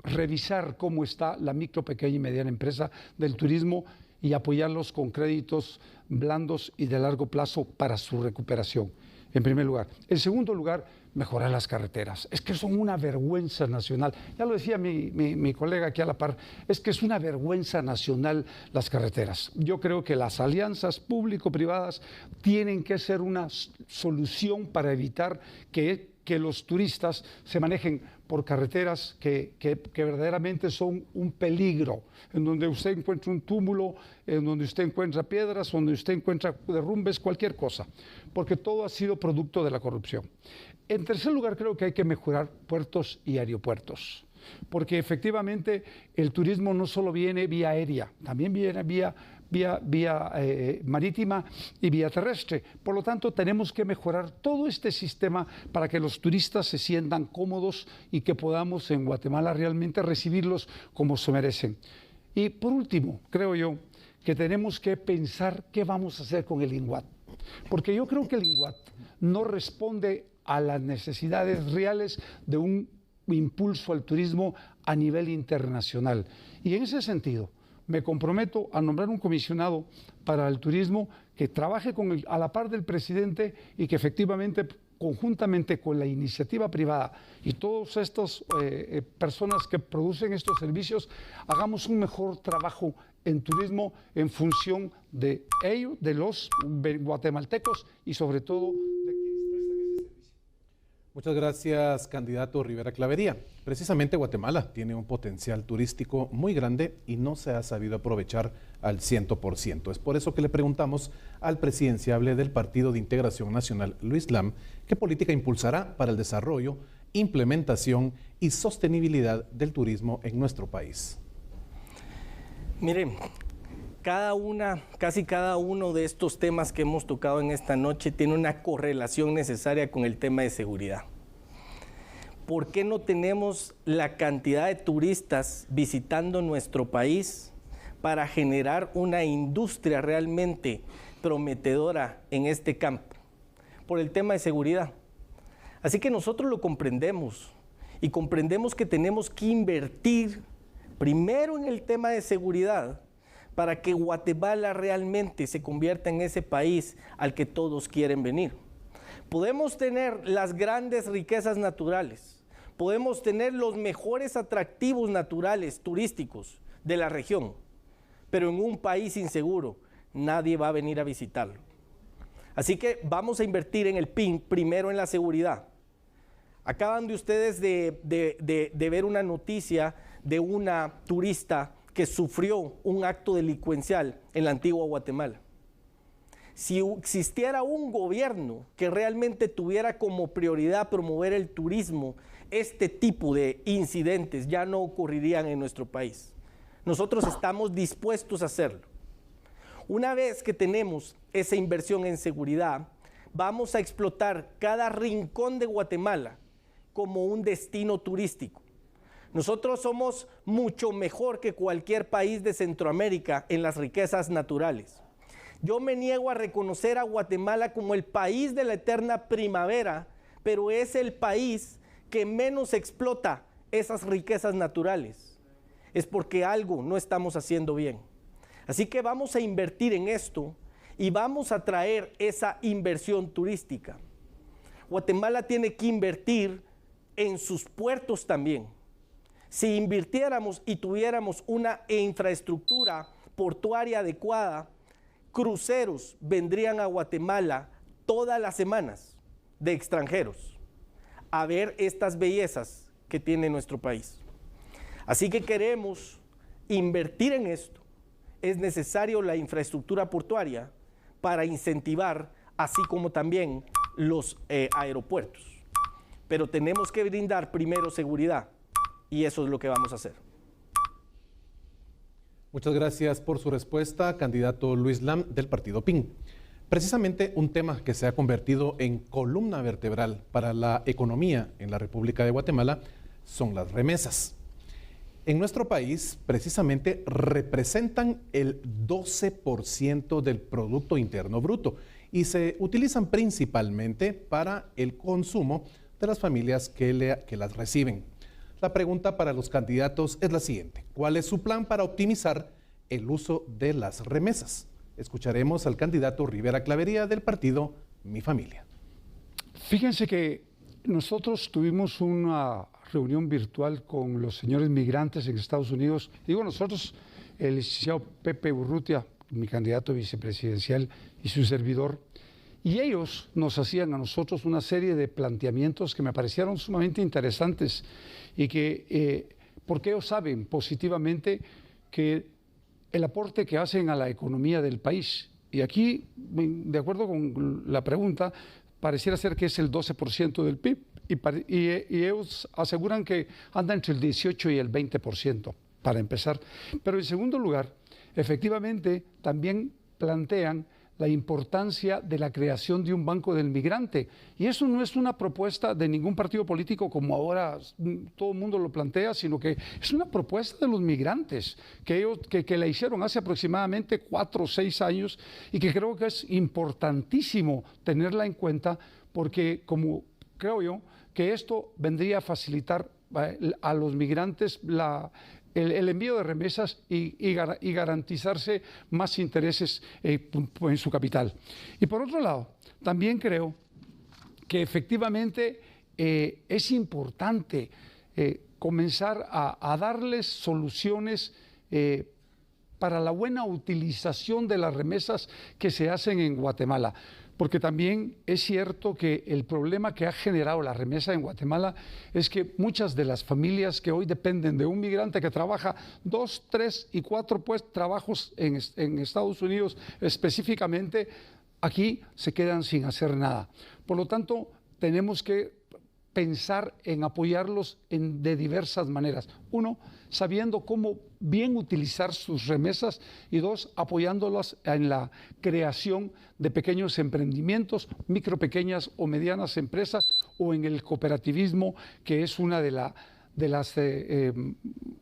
revisar cómo está la micro, pequeña y mediana empresa del turismo y apoyarlos con créditos blandos y de largo plazo para su recuperación, en primer lugar. En segundo lugar, mejorar las carreteras. Es que son una vergüenza nacional. Ya lo decía mi colega aquí a la par, es que es una vergüenza nacional las carreteras. Yo creo que las alianzas público-privadas tienen que ser una solución para evitar que los turistas se manejen por carreteras que verdaderamente son un peligro, en donde usted encuentra un túmulo, en donde usted encuentra piedras, donde usted encuentra derrumbes, cualquier cosa, porque todo ha sido producto de la corrupción. En tercer lugar, creo que hay que mejorar puertos y aeropuertos, porque efectivamente el turismo no solo viene vía aérea, también viene vía marítima y vía terrestre. Por lo tanto, tenemos que mejorar todo este sistema para que los turistas se sientan cómodos y que podamos en Guatemala realmente recibirlos como se merecen. Y por último, creo yo que tenemos que pensar qué vamos a hacer con el INGUAT, porque yo creo que el INGUAT no responde a las necesidades reales de un impulso al turismo a nivel internacional. Y en ese sentido, me comprometo a nombrar un comisionado para el turismo que trabaje a la par del presidente y que efectivamente conjuntamente con la iniciativa privada y todas estas personas que producen estos servicios, hagamos un mejor trabajo en turismo en función de ellos, de los guatemaltecos y sobre todo de quienes prestan ese servicio. Muchas gracias, candidato Rivera Clavería. Precisamente Guatemala tiene un potencial turístico muy grande y no se ha sabido aprovechar al 100%. Es por eso que le preguntamos al presidenciable del Partido de Integración Nacional, Luis Lam, qué política impulsará para el desarrollo, implementación y sostenibilidad del turismo en nuestro país. Miren, casi cada uno de estos temas que hemos tocado en esta noche tiene una correlación necesaria con el tema de seguridad. ¿Por qué no tenemos la cantidad de turistas visitando nuestro país para generar una industria realmente prometedora en este campo? Por el tema de seguridad. Así que nosotros lo comprendemos y comprendemos que tenemos que invertir primero en el tema de seguridad para que Guatemala realmente se convierta en ese país al que todos quieren venir. Podemos tener las grandes riquezas naturales, podemos tener los mejores atractivos naturales turísticos de la región, pero en un país inseguro nadie va a venir a visitarlo. Así que vamos a invertir en el PIN, primero en la seguridad. Acaban de ustedes de ver una noticia de una turista que sufrió un acto delincuencial en la antigua Guatemala. Si existiera un gobierno que realmente tuviera como prioridad promover el turismo, este tipo de incidentes ya no ocurrirían en nuestro país. Nosotros estamos dispuestos a hacerlo. Una vez que tenemos esa inversión en seguridad, vamos a explotar cada rincón de Guatemala como un destino turístico. Nosotros somos mucho mejor que cualquier país de Centroamérica en las riquezas naturales. Yo me niego a reconocer a Guatemala como el país de la eterna primavera, pero es el país que menos explota esas riquezas naturales. Es porque algo no estamos haciendo bien. Así que vamos a invertir en esto y vamos a traer esa inversión turística. Guatemala tiene que invertir en sus puertos también. Si invirtiéramos y tuviéramos una infraestructura portuaria adecuada, cruceros vendrían a Guatemala todas las semanas de extranjeros a ver estas bellezas que tiene nuestro país. Así que queremos invertir en esto. Es necesario la infraestructura portuaria para incentivar, así como también los aeropuertos. Pero tenemos que brindar primero seguridad. Y eso es lo que vamos a hacer. Muchas gracias por su respuesta, candidato Luis Lam del partido PIN. Precisamente un tema que se ha convertido en columna vertebral para la economía en la República de Guatemala son las remesas. En nuestro país, precisamente, representan el 12% del Producto Interno Bruto y se utilizan principalmente para el consumo de las familias que las reciben. La pregunta para los candidatos es la siguiente: ¿cuál es su plan para optimizar el uso de las remesas? Escucharemos al candidato Rivera Clavería del partido Mi Familia. Fíjense que nosotros tuvimos una reunión virtual con los señores migrantes en Estados Unidos. Digo nosotros, el licenciado Pepe Urrutia, mi candidato vicepresidencial, y su servidor, y ellos nos hacían a nosotros una serie de planteamientos que me parecieron sumamente interesantes y que, porque ellos saben positivamente que el aporte que hacen a la economía del país, y aquí, de acuerdo con la pregunta, pareciera ser que es el 12% del PIB, y ellos aseguran que anda entre el 18 y el 20%, para empezar. Pero en segundo lugar, efectivamente, también plantean la importancia de la creación de un banco del migrante. Y eso no es una propuesta de ningún partido político como ahora todo el mundo lo plantea, sino que es una propuesta de los migrantes que la hicieron hace aproximadamente 4 o 6 años y que creo que es importantísimo tenerla en cuenta porque, como creo yo, que esto vendría a facilitar a los migrantes el envío de remesas y garantizarse más intereses en su capital. Y por otro lado, también creo que efectivamente es importante comenzar a darles soluciones para la buena utilización de las remesas que se hacen en Guatemala. Porque también es cierto que el problema que ha generado la remesa en Guatemala es que muchas de las familias que hoy dependen de un migrante que trabaja 2, 3 y 4 trabajos en Estados Unidos específicamente, aquí se quedan sin hacer nada. Por lo tanto, tenemos que pensar en apoyarlos de diversas maneras. Uno, sabiendo cómo bien utilizar sus remesas, y dos, apoyándolas en la creación de pequeños emprendimientos, pequeñas o medianas empresas, o en el cooperativismo, que es una de las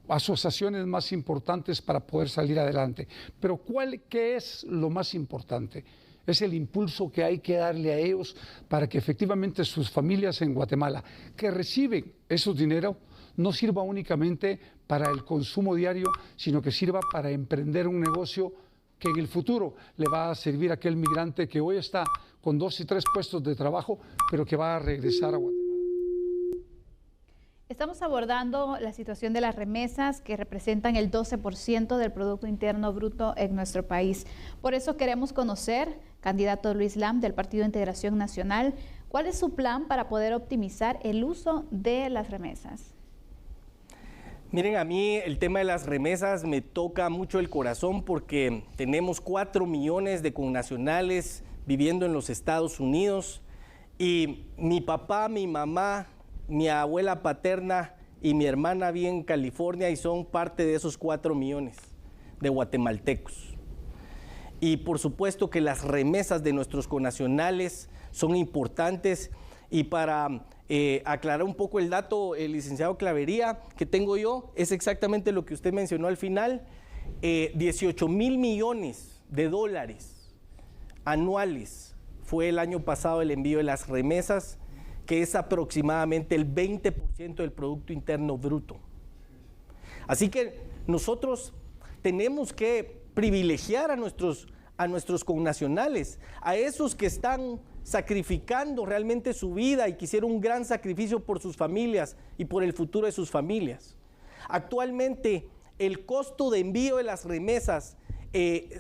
asociaciones más importantes para poder salir adelante. Pero ¿qué es lo más importante? Es el impulso que hay que darle a ellos para que efectivamente sus familias en Guatemala que reciben esos dinero no sirva únicamente para el consumo diario, sino que sirva para emprender un negocio que en el futuro le va a servir a aquel migrante que hoy está con 2 y 3 puestos de trabajo, pero que va a regresar a Guatemala. Estamos abordando la situación de las remesas, que representan el 12% del Producto Interno Bruto en nuestro país. Por eso queremos conocer, candidato Luis Lam del Partido de Integración Nacional, ¿cuál es su plan para poder optimizar el uso de las remesas? Miren, a mí el tema de las remesas me toca mucho el corazón porque tenemos 4 millones de connacionales viviendo en los Estados Unidos y mi papá, mi mamá, mi abuela paterna y mi hermana viven en California y son parte de esos 4 millones de guatemaltecos. Y por supuesto que las remesas de nuestros connacionales son importantes. Y para aclarar un poco el dato, el licenciado Clavería, que tengo yo, es exactamente lo que usted mencionó al final, 18,000 millones de dólares anuales fue el año pasado el envío de las remesas, que es aproximadamente el 20% del Producto Interno Bruto. Así que nosotros tenemos que privilegiar a nuestros connacionales, a esos que están sacrificando realmente su vida y que hicieron un gran sacrificio por sus familias y por el futuro de sus familias. Actualmente, el costo de envío de las remesas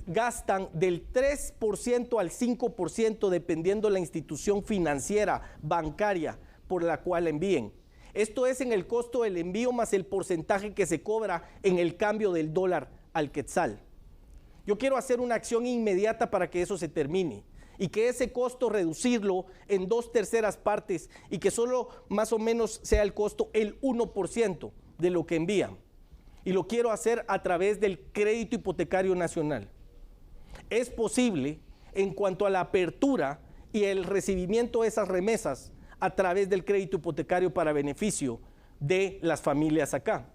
gastan del 3% al 5% dependiendo de la institución financiera, bancaria por la cual envíen. Esto es en el costo del envío más el porcentaje que se cobra en el cambio del dólar al quetzal. Yo quiero hacer una acción inmediata para que eso se termine y que ese costo reducirlo en 2/3 partes y que solo más o menos sea el costo el 1% de lo que envían. Y lo quiero hacer a través del crédito hipotecario nacional. Es posible en cuanto a la apertura y el recibimiento de esas remesas a través del crédito hipotecario para beneficio de las familias acá.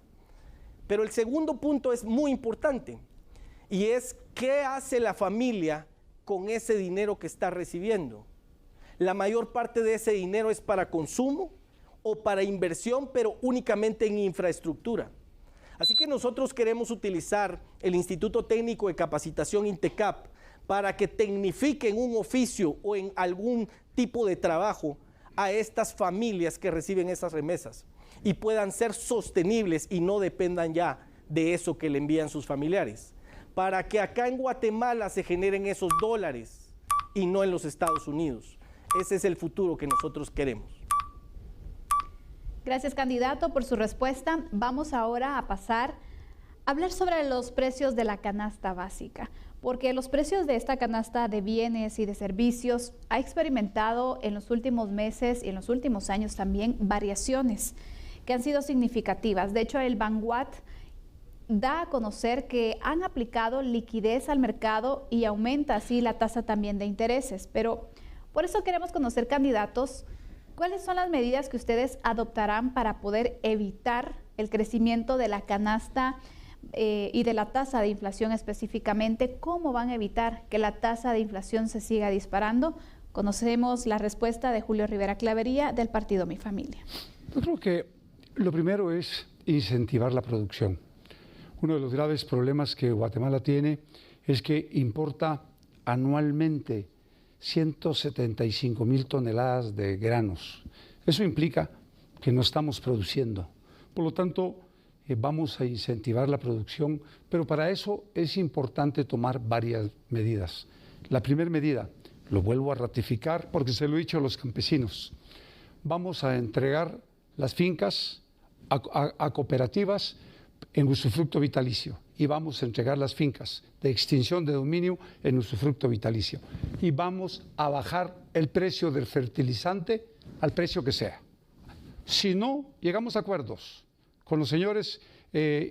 Pero el segundo punto es muy importante y es ¿qué hace la familia con ese dinero que está recibiendo? La mayor parte de ese dinero es para consumo o para inversión, pero únicamente en infraestructura. Así que nosotros queremos utilizar el Instituto Técnico de Capacitación INTECAP para que tecnifiquen un oficio o en algún tipo de trabajo a estas familias que reciben esas remesas y puedan ser sostenibles y no dependan ya de eso que le envían sus familiares, para que acá en Guatemala se generen esos dólares y no en los Estados Unidos. Ese es el futuro que nosotros queremos. Gracias, candidato, por su respuesta. Vamos ahora a pasar a hablar sobre los precios de la canasta básica, porque los precios de esta canasta de bienes y de servicios ha experimentado en los últimos meses y en los últimos años también variaciones que han sido significativas. De hecho, el Banguat da a conocer que han aplicado liquidez al mercado y aumenta así la tasa también de intereses. Pero por eso queremos conocer, candidatos, ¿cuáles son las medidas que ustedes adoptarán para poder evitar el crecimiento de la canasta y de la tasa de inflación específicamente? ¿Cómo van a evitar que la tasa de inflación se siga disparando? Conocemos la respuesta de Julio Rivera Clavería del partido Mi Familia. Yo creo que lo primero es incentivar la producción. Uno de los graves problemas que Guatemala tiene es que importa anualmente 175,000 toneladas de granos. Eso implica que no estamos produciendo. Por lo tanto, vamos a incentivar la producción, pero para eso es importante tomar varias medidas. La primera medida, lo vuelvo a ratificar porque se lo he dicho a los campesinos, vamos a entregar las fincas a cooperativas en usufructo vitalicio y vamos a entregar las fincas de extinción de dominio en usufructo vitalicio y vamos a bajar el precio del fertilizante al precio que sea. Si no llegamos a acuerdos con los señores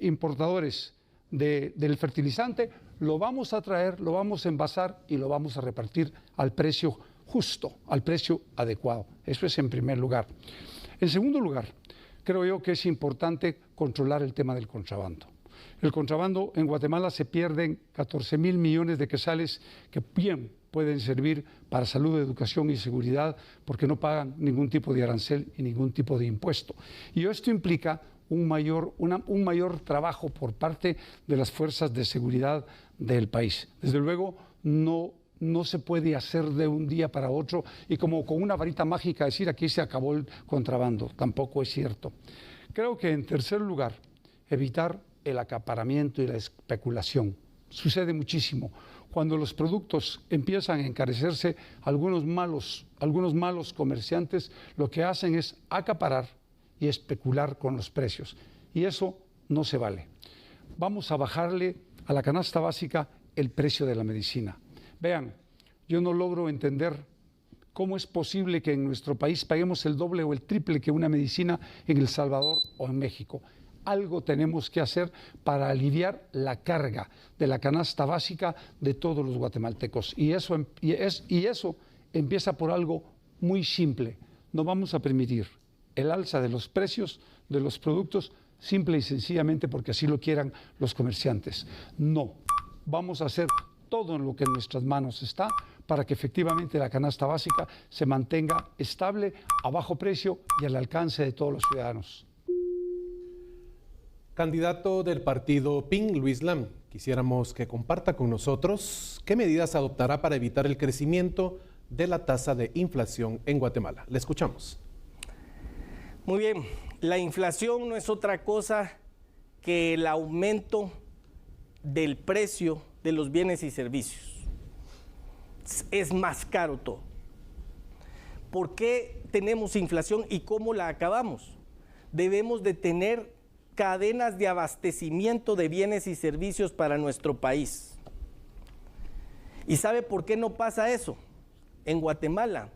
importadores del fertilizante, lo vamos a traer, lo vamos a envasar y lo vamos a repartir al precio justo, al precio adecuado. Eso es en primer lugar. En segundo lugar, creo yo que es importante controlar el tema del contrabando. El contrabando en Guatemala se pierden 14,000 millones de quetzales que bien pueden servir para salud, educación y seguridad porque no pagan ningún tipo de arancel y ningún tipo de impuesto. Y esto implica un mayor trabajo por parte de las fuerzas de seguridad del país. Desde luego, no se puede hacer de un día para otro y como con una varita mágica decir aquí se acabó el contrabando. Tampoco es cierto. Creo que en tercer lugar, evitar el acaparamiento y la especulación. Sucede muchísimo. Cuando los productos empiezan a encarecerse, algunos malos comerciantes lo que hacen es acaparar y especular con los precios. Y eso no se vale. Vamos a bajarle a la canasta básica el precio de la medicina. Vean, yo no logro entender cómo es posible que en nuestro país paguemos el doble o el triple que una medicina en El Salvador o en México. Algo tenemos que hacer para aliviar la carga de la canasta básica de todos los guatemaltecos. Y eso empieza por algo muy simple. No vamos a permitir el alza de los precios de los productos simple y sencillamente porque así lo quieran los comerciantes. No, vamos a hacer todo lo que en nuestras manos está para que efectivamente la canasta básica se mantenga estable, a bajo precio y al alcance de todos los ciudadanos. Candidato del partido PIN, Luis Lam, quisiéramos que comparta con nosotros qué medidas adoptará para evitar el crecimiento de la tasa de inflación en Guatemala. Le escuchamos. Muy bien, la inflación no es otra cosa que el aumento del precio de los bienes y servicios. Es más caro todo. ¿Por qué tenemos inflación y cómo la acabamos? Debemos de tener cadenas de abastecimiento de bienes y servicios para nuestro país. ¿Y sabe por qué no pasa eso en Guatemala?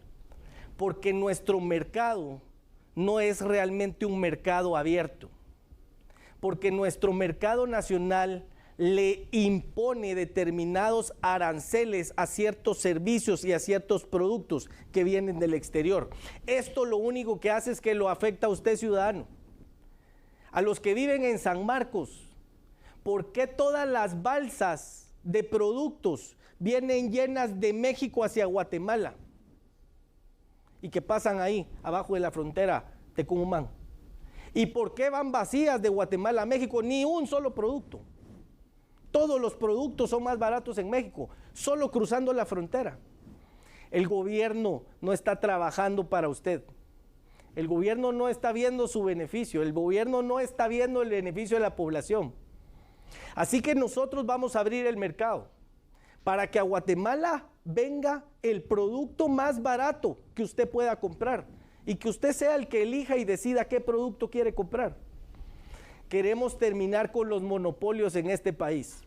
Porque nuestro mercado no es realmente un mercado abierto, porque nuestro mercado nacional le impone determinados aranceles a ciertos servicios y a ciertos productos que vienen del exterior. Esto lo único que hace es que lo afecta a usted, ciudadano. A los que viven en San Marcos, ¿por qué todas las balsas de productos vienen llenas de México hacia Guatemala? ¿Y qué pasan ahí, abajo de la frontera de Cumumán? ¿Y por qué van vacías de Guatemala a México? Ni un solo producto. Todos los productos son más baratos en México, solo cruzando la frontera. El gobierno no está trabajando para usted. El gobierno no está viendo su beneficio, el gobierno no está viendo el beneficio de la población. Así que nosotros vamos a abrir el mercado para que a Guatemala venga el producto más barato que usted pueda comprar y que usted sea el que elija y decida qué producto quiere comprar. Queremos terminar con los monopolios en este país.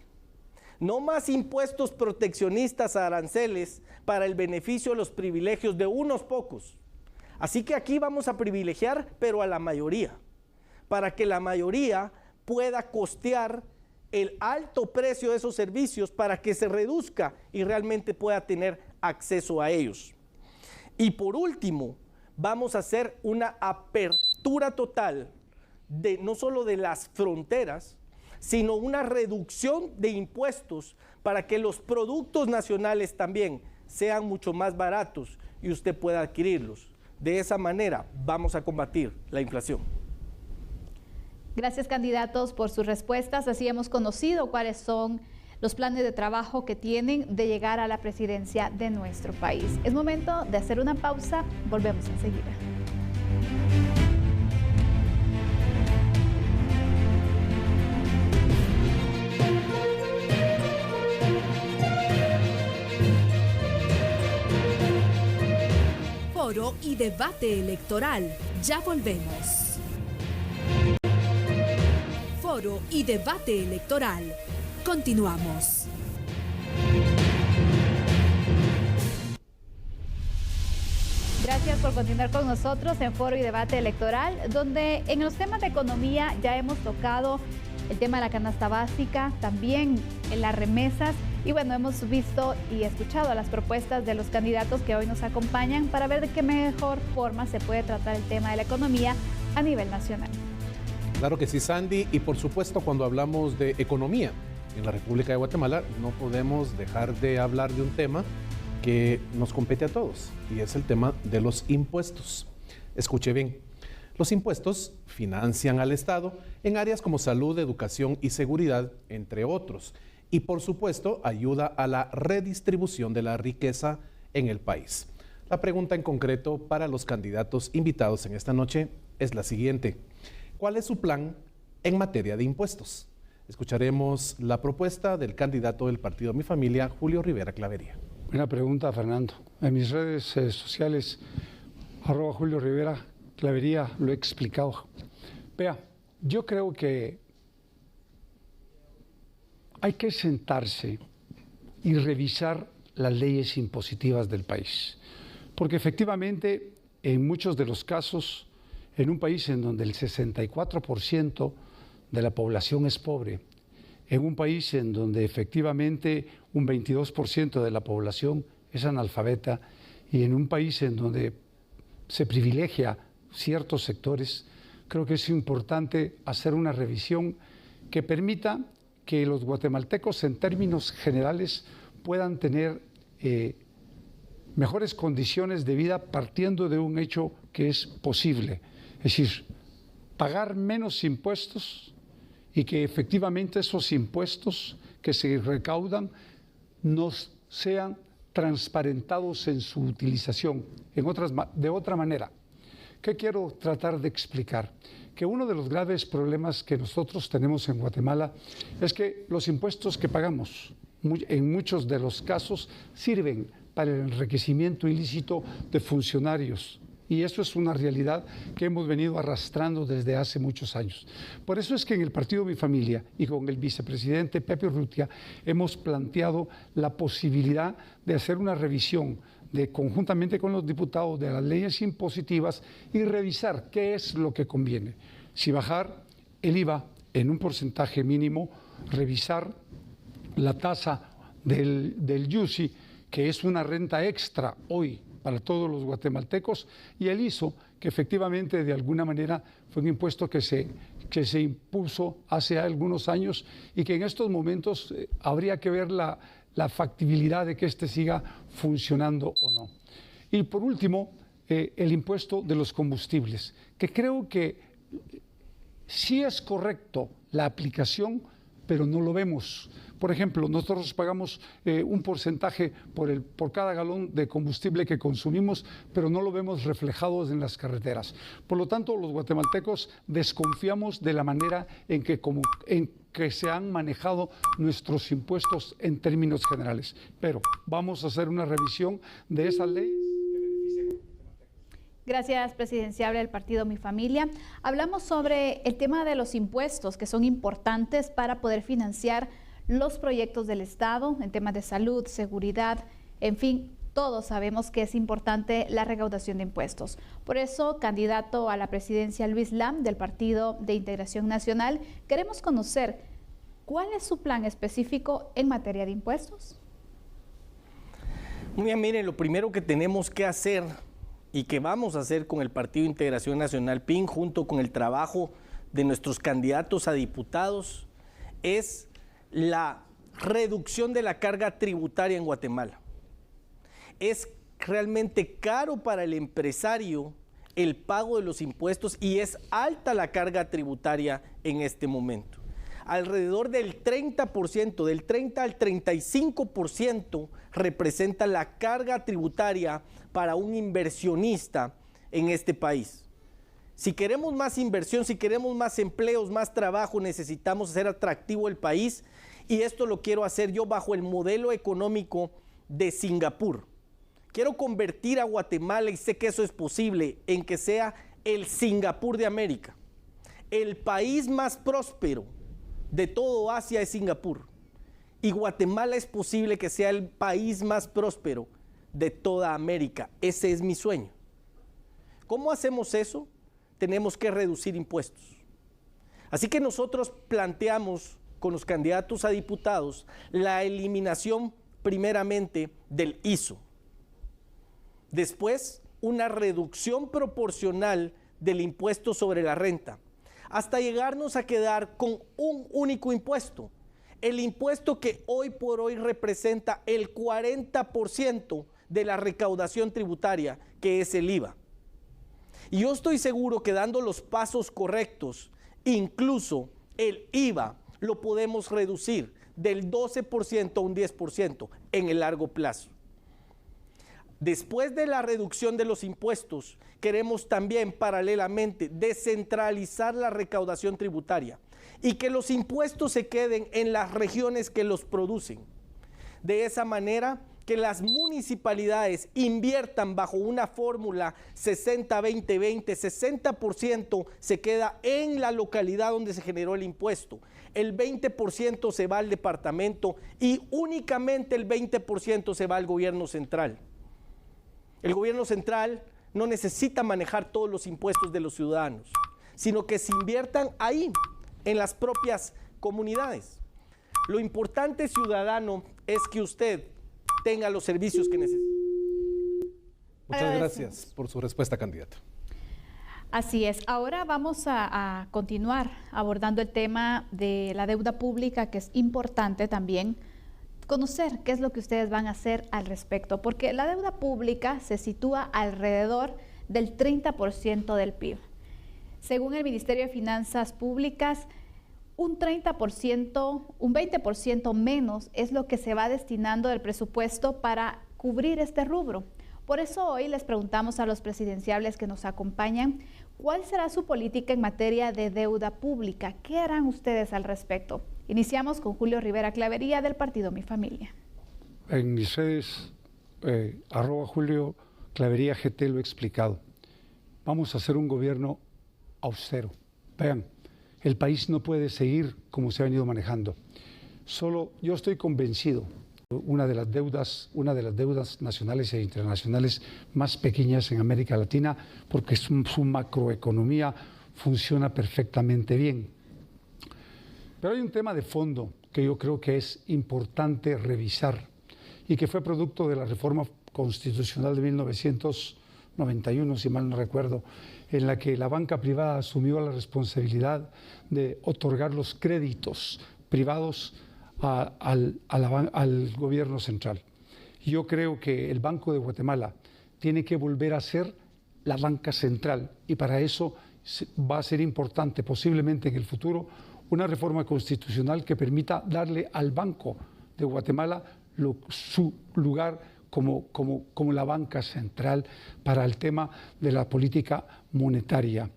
No más impuestos proteccionistas a aranceles para el beneficio de los privilegios de unos pocos. Así que aquí vamos a privilegiar, pero a la mayoría, para que la mayoría pueda costear el alto precio de esos servicios para que se reduzca y realmente pueda tener acceso a ellos. Y por último, vamos a hacer una apertura total de no solo de las fronteras, sino una reducción de impuestos para que los productos nacionales también sean mucho más baratos y usted pueda adquirirlos. De esa manera vamos a combatir la inflación. Gracias, candidatos, por sus respuestas. Así hemos conocido cuáles son los planes de trabajo que tienen de llegar a la presidencia de nuestro país. Es momento de hacer una pausa, volvemos enseguida. Foro y debate electoral. Ya volvemos. Foro y debate electoral. Continuamos. Gracias por continuar con nosotros en Foro y Debate Electoral, donde en los temas de economía ya hemos tocado el tema de la canasta básica, también en las remesas, y bueno, hemos visto y escuchado las propuestas de los candidatos que hoy nos acompañan para ver de qué mejor forma se puede tratar el tema de la economía a nivel nacional. Claro que sí, Sandy, y por supuesto cuando hablamos de economía en la República de Guatemala no podemos dejar de hablar de un tema que nos compete a todos, y es el tema de los impuestos. Escuche bien, los impuestos financian al Estado en áreas como salud, educación y seguridad, entre otros, y por supuesto ayuda a la redistribución de la riqueza en el país. La pregunta en concreto para los candidatos invitados en esta noche es la siguiente: ¿cuál es su plan en materia de impuestos? Escucharemos la propuesta del candidato del partido Mi Familia, Julio Rivera Clavería. Buena pregunta, Fernando. En mis redes sociales, @Julio Rivera Clavería, lo he explicado. Vea, yo creo que hay que sentarse y revisar las leyes impositivas del país, porque efectivamente en muchos de los casos, en un país en donde el 64% de la población es pobre, en un país en donde efectivamente un 22% de la población es analfabeta, y en un país en donde se privilegia ciertos sectores, creo que es importante hacer una revisión que permita que los guatemaltecos en términos generales puedan tener mejores condiciones de vida partiendo de un hecho que es posible, es decir, pagar menos impuestos y que efectivamente esos impuestos que se recaudan no sean transparentados en su utilización. De otra manera, ¿qué quiero tratar de explicar? Que uno de los graves problemas que nosotros tenemos en Guatemala es que los impuestos que pagamos, en muchos de los casos, sirven para el enriquecimiento ilícito de funcionarios. Y eso es una realidad que hemos venido arrastrando desde hace muchos años. Por eso es que en el partido Mi Familia y con el vicepresidente Pepe Urrutia hemos planteado la posibilidad de hacer una revisión conjuntamente con los diputados de las leyes impositivas y revisar qué es lo que conviene. Si bajar el IVA en un porcentaje mínimo, revisar la tasa del YUSI, que es una renta extra hoy para todos los guatemaltecos, y el ISO, que efectivamente de alguna manera fue un impuesto que se impuso hace algunos años y que en estos momentos habría que ver la factibilidad de que este siga funcionando o no. Y por último, el impuesto de los combustibles, que creo que sí es correcto la aplicación, pero no lo vemos. Por ejemplo, nosotros pagamos un porcentaje por cada galón de combustible que consumimos, pero no lo vemos reflejado en las carreteras. Por lo tanto, los guatemaltecos desconfiamos de la manera en que se han manejado nuestros impuestos en términos generales. Pero vamos a hacer una revisión de esas leyes. Gracias, presidenciable del partido Mi Familia. Hablamos sobre el tema de los impuestos, que son importantes para poder financiar los proyectos del Estado en temas de salud, seguridad, en fin, todos sabemos que es importante la recaudación de impuestos. Por eso, candidato a la presidencia Luis Lam del Partido de Integración Nacional, queremos conocer cuál es su plan específico en materia de impuestos. Muy bien, miren, lo primero que tenemos que hacer y que vamos a hacer con el Partido de Integración Nacional PIN, junto con el trabajo de nuestros candidatos a diputados, es la reducción de la carga tributaria en Guatemala. Es realmente caro para el empresario el pago de los impuestos y es alta la carga tributaria en este momento. alrededor del 30%, del 30 al 35% representa la carga tributaria para un inversionista en este país. Si queremos más inversión, si queremos más empleos, más trabajo, necesitamos hacer atractivo el país, y esto lo quiero hacer yo bajo el modelo económico de Singapur. Quiero convertir a Guatemala, y sé que eso es posible, en que sea el Singapur de América. El país más próspero de todo Asia es Singapur, y Guatemala es posible que sea el país más próspero de toda América. Ese es mi sueño. ¿Cómo hacemos eso? Tenemos que reducir impuestos. Así que nosotros planteamos con los candidatos a diputados la eliminación primeramente del ISO. Después, una reducción proporcional del impuesto sobre la renta, hasta llegarnos a quedar con un único impuesto, el impuesto que hoy por hoy representa el 40% de la recaudación tributaria, que es el IVA. Y yo estoy seguro que dando los pasos correctos, incluso el IVA lo podemos reducir del 12% a un 10% en el largo plazo. Después de la reducción de los impuestos, queremos también paralelamente descentralizar la recaudación tributaria y que los impuestos se queden en las regiones que los producen. De esa manera, que las municipalidades inviertan bajo una fórmula 60-20-20, 60% se queda en la localidad donde se generó el impuesto, el 20% se va al departamento y únicamente el 20% se va al gobierno central. El gobierno central no necesita manejar todos los impuestos de los ciudadanos, sino que se inviertan ahí, en las propias comunidades. Lo importante, ciudadano, es que usted tenga los servicios que necesita. Muchas gracias por su respuesta, candidato. Así es. Ahora vamos a continuar abordando el tema de la deuda pública, que es importante también conocer qué es lo que ustedes van a hacer al respecto, porque la deuda pública se sitúa alrededor del 30% del PIB. Según el Ministerio de Finanzas Públicas, un 30%, un 20% menos es lo que se va destinando del presupuesto para cubrir este rubro. Por eso hoy les preguntamos a los presidenciables que nos acompañan, ¿cuál será su política en materia de deuda pública? ¿Qué harán ustedes al respecto? Iniciamos con Julio Rivera Clavería del partido Mi Familia. En mis redes, @Julio Clavería GT, lo he explicado. Vamos a hacer un gobierno austero. Vean, el país no puede seguir como se ha venido manejando. Solo yo estoy convencido, una de las deudas nacionales e internacionales más pequeñas en América Latina, porque su macroeconomía funciona perfectamente bien. Pero hay un tema de fondo que yo creo que es importante revisar y que fue producto de la reforma constitucional de 1991, si mal no recuerdo, en la que la banca privada asumió la responsabilidad de otorgar los créditos privados al gobierno central. Yo creo que el Banco de Guatemala tiene que volver a ser la banca central, y para eso va a ser importante, posiblemente en el futuro, una reforma constitucional que permita darle al Banco de Guatemala su lugar como la banca central para el tema de la política monetaria.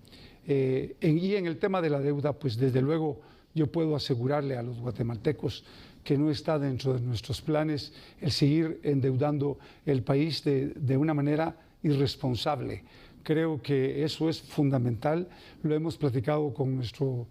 Y en el tema de la deuda, pues desde luego yo puedo asegurarle a los guatemaltecos que no está dentro de nuestros planes el seguir endeudando el país de una manera irresponsable. Creo que eso es fundamental. Lo hemos platicado con nuestro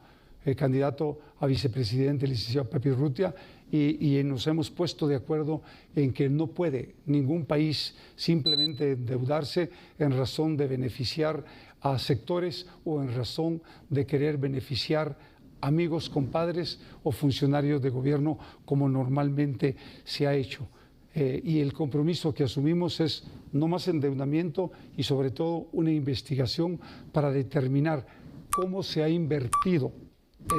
candidato a vicepresidente, el licenciado Pepe Urrutia, y nos hemos puesto de acuerdo en que no puede ningún país simplemente endeudarse en razón de beneficiar a sectores o en razón de querer beneficiar amigos, compadres o funcionarios de gobierno, como normalmente se ha hecho. Y el compromiso que asumimos es no más endeudamiento y sobre todo una investigación para determinar cómo se ha invertido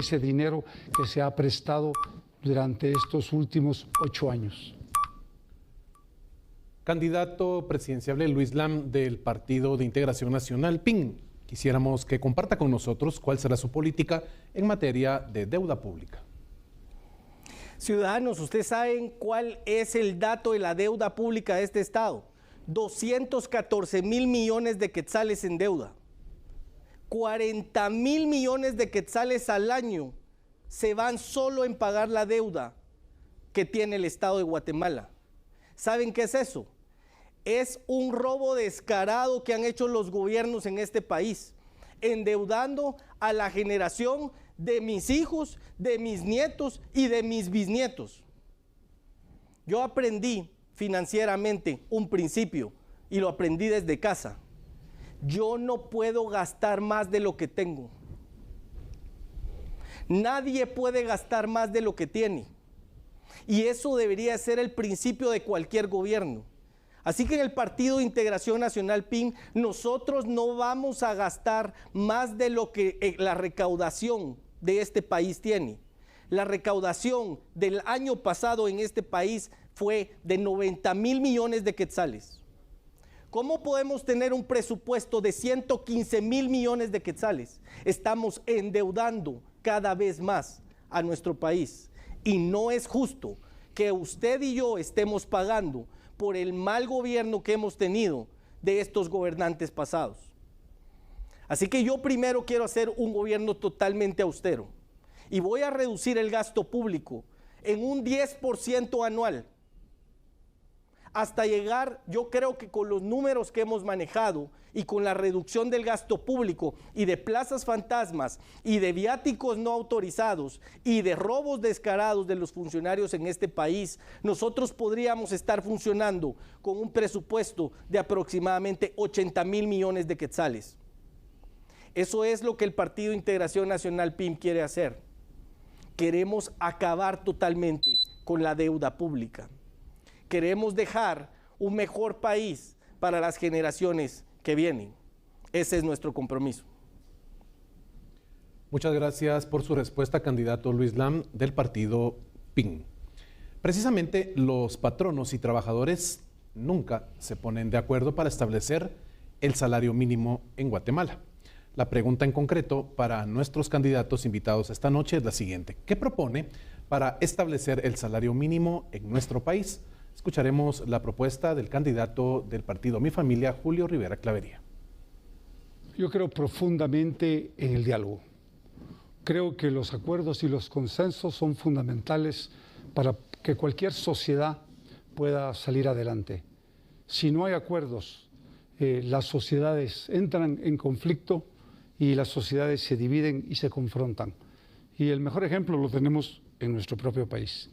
ese dinero que se ha prestado durante estos últimos 8 años. Candidato presidenciable Luis Lam del Partido de Integración Nacional, PIN. Quisiéramos que comparta con nosotros cuál será su política en materia de deuda pública. Ciudadanos, ¿ustedes saben cuál es el dato de la deuda pública de este estado? 214,000 millones de quetzales en deuda. 40,000 millones de quetzales al año se van solo en pagar la deuda que tiene el estado de Guatemala. ¿Saben qué es eso? Es un robo descarado que han hecho los gobiernos en este país, endeudando a la generación de mis hijos, de mis nietos y de mis bisnietos. Yo aprendí financieramente un principio y lo aprendí desde casa. Yo no puedo gastar más de lo que tengo. Nadie puede gastar más de lo que tiene. Y eso debería ser el principio de cualquier gobierno. Así que en el Partido de Integración Nacional PIN, nosotros no vamos a gastar más de lo que la recaudación de este país tiene. La recaudación del año pasado en este país fue de 90,000 millones de quetzales. ¿Cómo podemos tener un presupuesto de 115,000 millones de quetzales? Estamos endeudando cada vez más a nuestro país. Y no es justo que usted y yo estemos pagando por el mal gobierno que hemos tenido de estos gobernantes pasados. Así que yo primero quiero hacer un gobierno totalmente austero y voy a reducir el gasto público en un 10% anual hasta llegar, yo creo que con los números que hemos manejado y con la reducción del gasto público y de plazas fantasmas y de viáticos no autorizados y de robos descarados de los funcionarios en este país, nosotros podríamos estar funcionando con un presupuesto de aproximadamente 80,000 millones de quetzales. Eso es lo que el Partido de Integración Nacional PIN quiere hacer. Queremos acabar totalmente con la deuda pública. Queremos dejar un mejor país para las generaciones que vienen. Ese es nuestro compromiso. Muchas gracias por su respuesta, candidato Luis Lam, del partido PIN. Precisamente los patronos y trabajadores nunca se ponen de acuerdo para establecer el salario mínimo en Guatemala. La pregunta en concreto para nuestros candidatos invitados esta noche es la siguiente: ¿qué propone para establecer el salario mínimo en nuestro país? Escucharemos la propuesta del candidato del partido Mi Familia, Julio Rivera Clavería. Yo creo profundamente en el diálogo. Creo que los acuerdos y los consensos son fundamentales para que cualquier sociedad pueda salir adelante. Si no hay acuerdos, las sociedades entran en conflicto y las sociedades se dividen y se confrontan. Y el mejor ejemplo lo tenemos en nuestro propio país.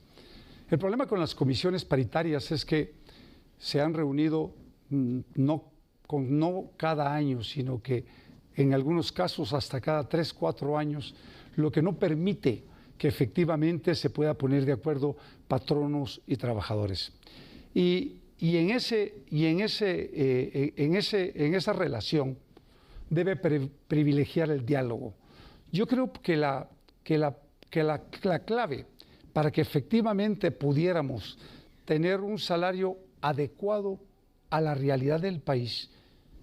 El problema con las comisiones paritarias es que se han reunido no cada año, sino que en algunos casos hasta cada 3, 4 años, lo que no permite que efectivamente se pueda poner de acuerdo patronos y trabajadores. Y en esa relación debe privilegiar el diálogo. Yo creo que la clave para que efectivamente pudiéramos tener un salario adecuado a la realidad del país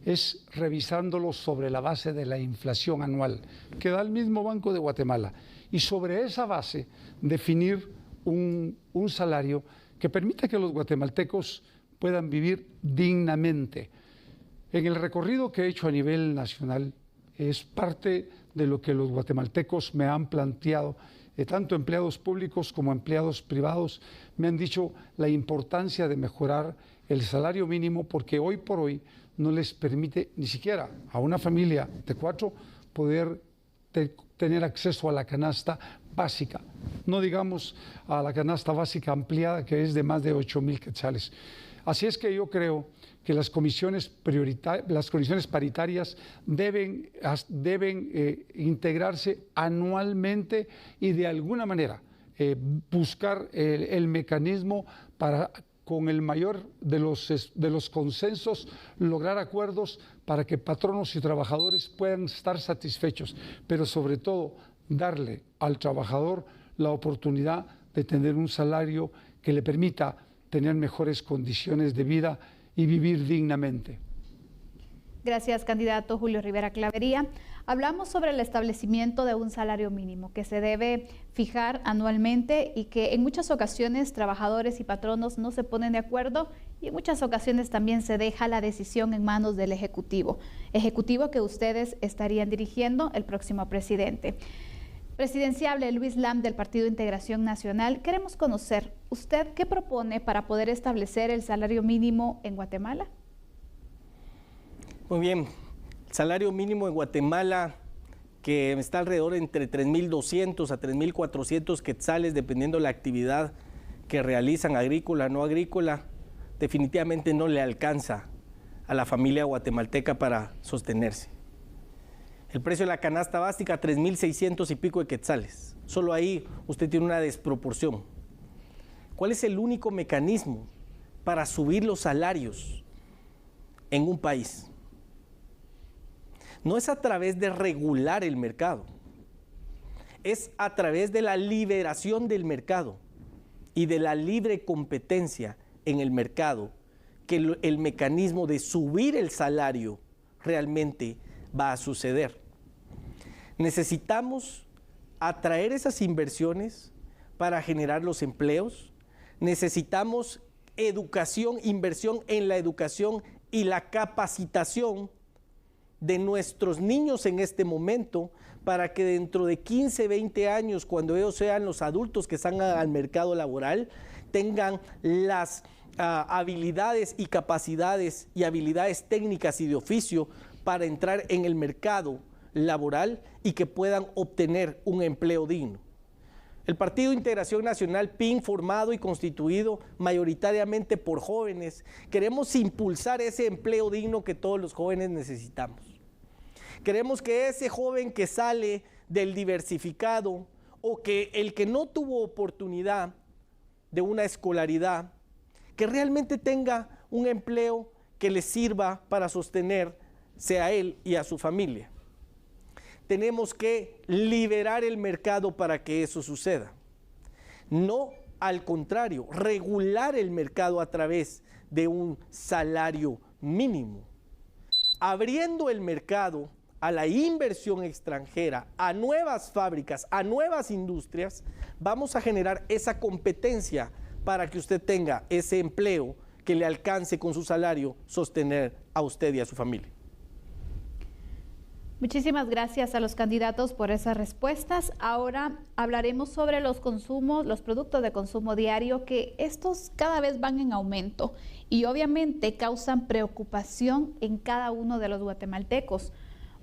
es revisándolo sobre la base de la inflación anual que da el mismo Banco de Guatemala, y sobre esa base definir un salario que permita que los guatemaltecos puedan vivir dignamente. En el recorrido que he hecho a nivel nacional es parte de lo que los guatemaltecos me han planteado, tanto empleados públicos como empleados privados, me han dicho la importancia de mejorar el salario mínimo, porque hoy por hoy no les permite ni siquiera a una familia de 4 poder tener acceso a la canasta básica, no digamos a la canasta básica ampliada, que es de más de 8,000 quetzales. Así es que yo creo que las comisiones paritarias deben integrarse anualmente y de alguna manera buscar el mecanismo para, con el mayor de los consensos, lograr acuerdos para que patronos y trabajadores puedan estar satisfechos, pero sobre todo darle al trabajador la oportunidad de tener un salario que le permita tener mejores condiciones de vida y vivir dignamente. Gracias, candidato Julio Rivera Clavería. Hablamos sobre el establecimiento de un salario mínimo que se debe fijar anualmente y que en muchas ocasiones trabajadores y patronos no se ponen de acuerdo y en muchas ocasiones también se deja la decisión en manos del Ejecutivo que ustedes estarían dirigiendo el próximo presidente. Presidenciable Luis Lam del Partido Integración Nacional, queremos conocer, ¿usted qué propone para poder establecer el salario mínimo en Guatemala? Muy bien, el salario mínimo en Guatemala, que está alrededor entre 3.200 a 3.400 quetzales, dependiendo de la actividad que realizan, agrícola o no agrícola, definitivamente no le alcanza a la familia guatemalteca para sostenerse. El precio de la canasta básica, 3.600 y pico de quetzales. Solo ahí usted tiene una desproporción. ¿Cuál es el único mecanismo para subir los salarios en un país? No es a través de regular el mercado, es a través de la liberación del mercado y de la libre competencia en el mercado que el mecanismo de subir el salario realmente va a suceder. Necesitamos atraer esas inversiones para generar los empleos, necesitamos educación, inversión en la educación y la capacitación de nuestros niños en este momento para que dentro de 15, 20 años, cuando ellos sean los adultos que salgan al mercado laboral, tengan las habilidades y capacidades y habilidades técnicas y de oficio para entrar en el mercado laboral y que puedan obtener un empleo digno. El Partido Integración Nacional, PIN, formado y constituido mayoritariamente por jóvenes, queremos impulsar ese empleo digno que todos los jóvenes necesitamos. Queremos que ese joven que sale del diversificado o que el que no tuvo oportunidad de una escolaridad, que realmente tenga un empleo que le sirva para sostenerse a él y a su familia. Tenemos que liberar el mercado para que eso suceda. No, al contrario, regular el mercado a través de un salario mínimo. Abriendo el mercado a la inversión extranjera, a nuevas fábricas, a nuevas industrias, vamos a generar esa competencia para que usted tenga ese empleo que le alcance con su salario sostener a usted y a su familia. Muchísimas gracias a los candidatos por esas respuestas. Ahora hablaremos sobre los consumos, los productos de consumo diario, que estos cada vez van en aumento y obviamente causan preocupación en cada uno de los guatemaltecos.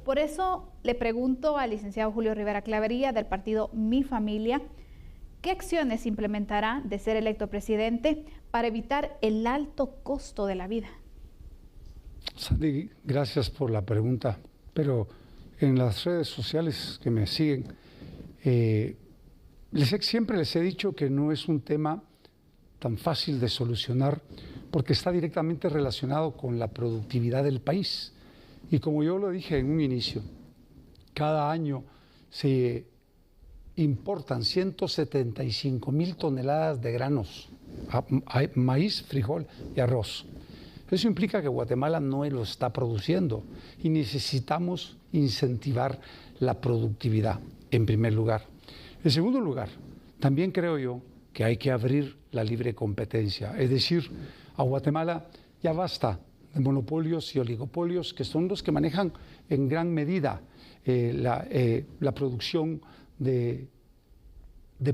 Por eso le pregunto al licenciado Julio Rivera Clavería del partido Mi Familia, ¿qué acciones implementará de ser electo presidente para evitar el alto costo de la vida? Sandy, gracias por la pregunta, pero en las redes sociales que me siguen, siempre les he dicho que no es un tema tan fácil de solucionar porque está directamente relacionado con la productividad del país. Y como yo lo dije en un inicio, cada año se importan 175,000 toneladas de granos, maíz, frijol y arroz. Eso implica que Guatemala no lo está produciendo y necesitamos incentivar la productividad, en primer lugar. En segundo lugar, también creo yo que hay que abrir la libre competencia, es decir, a Guatemala ya basta de monopolios y oligopolios que son los que manejan en gran medida la producción de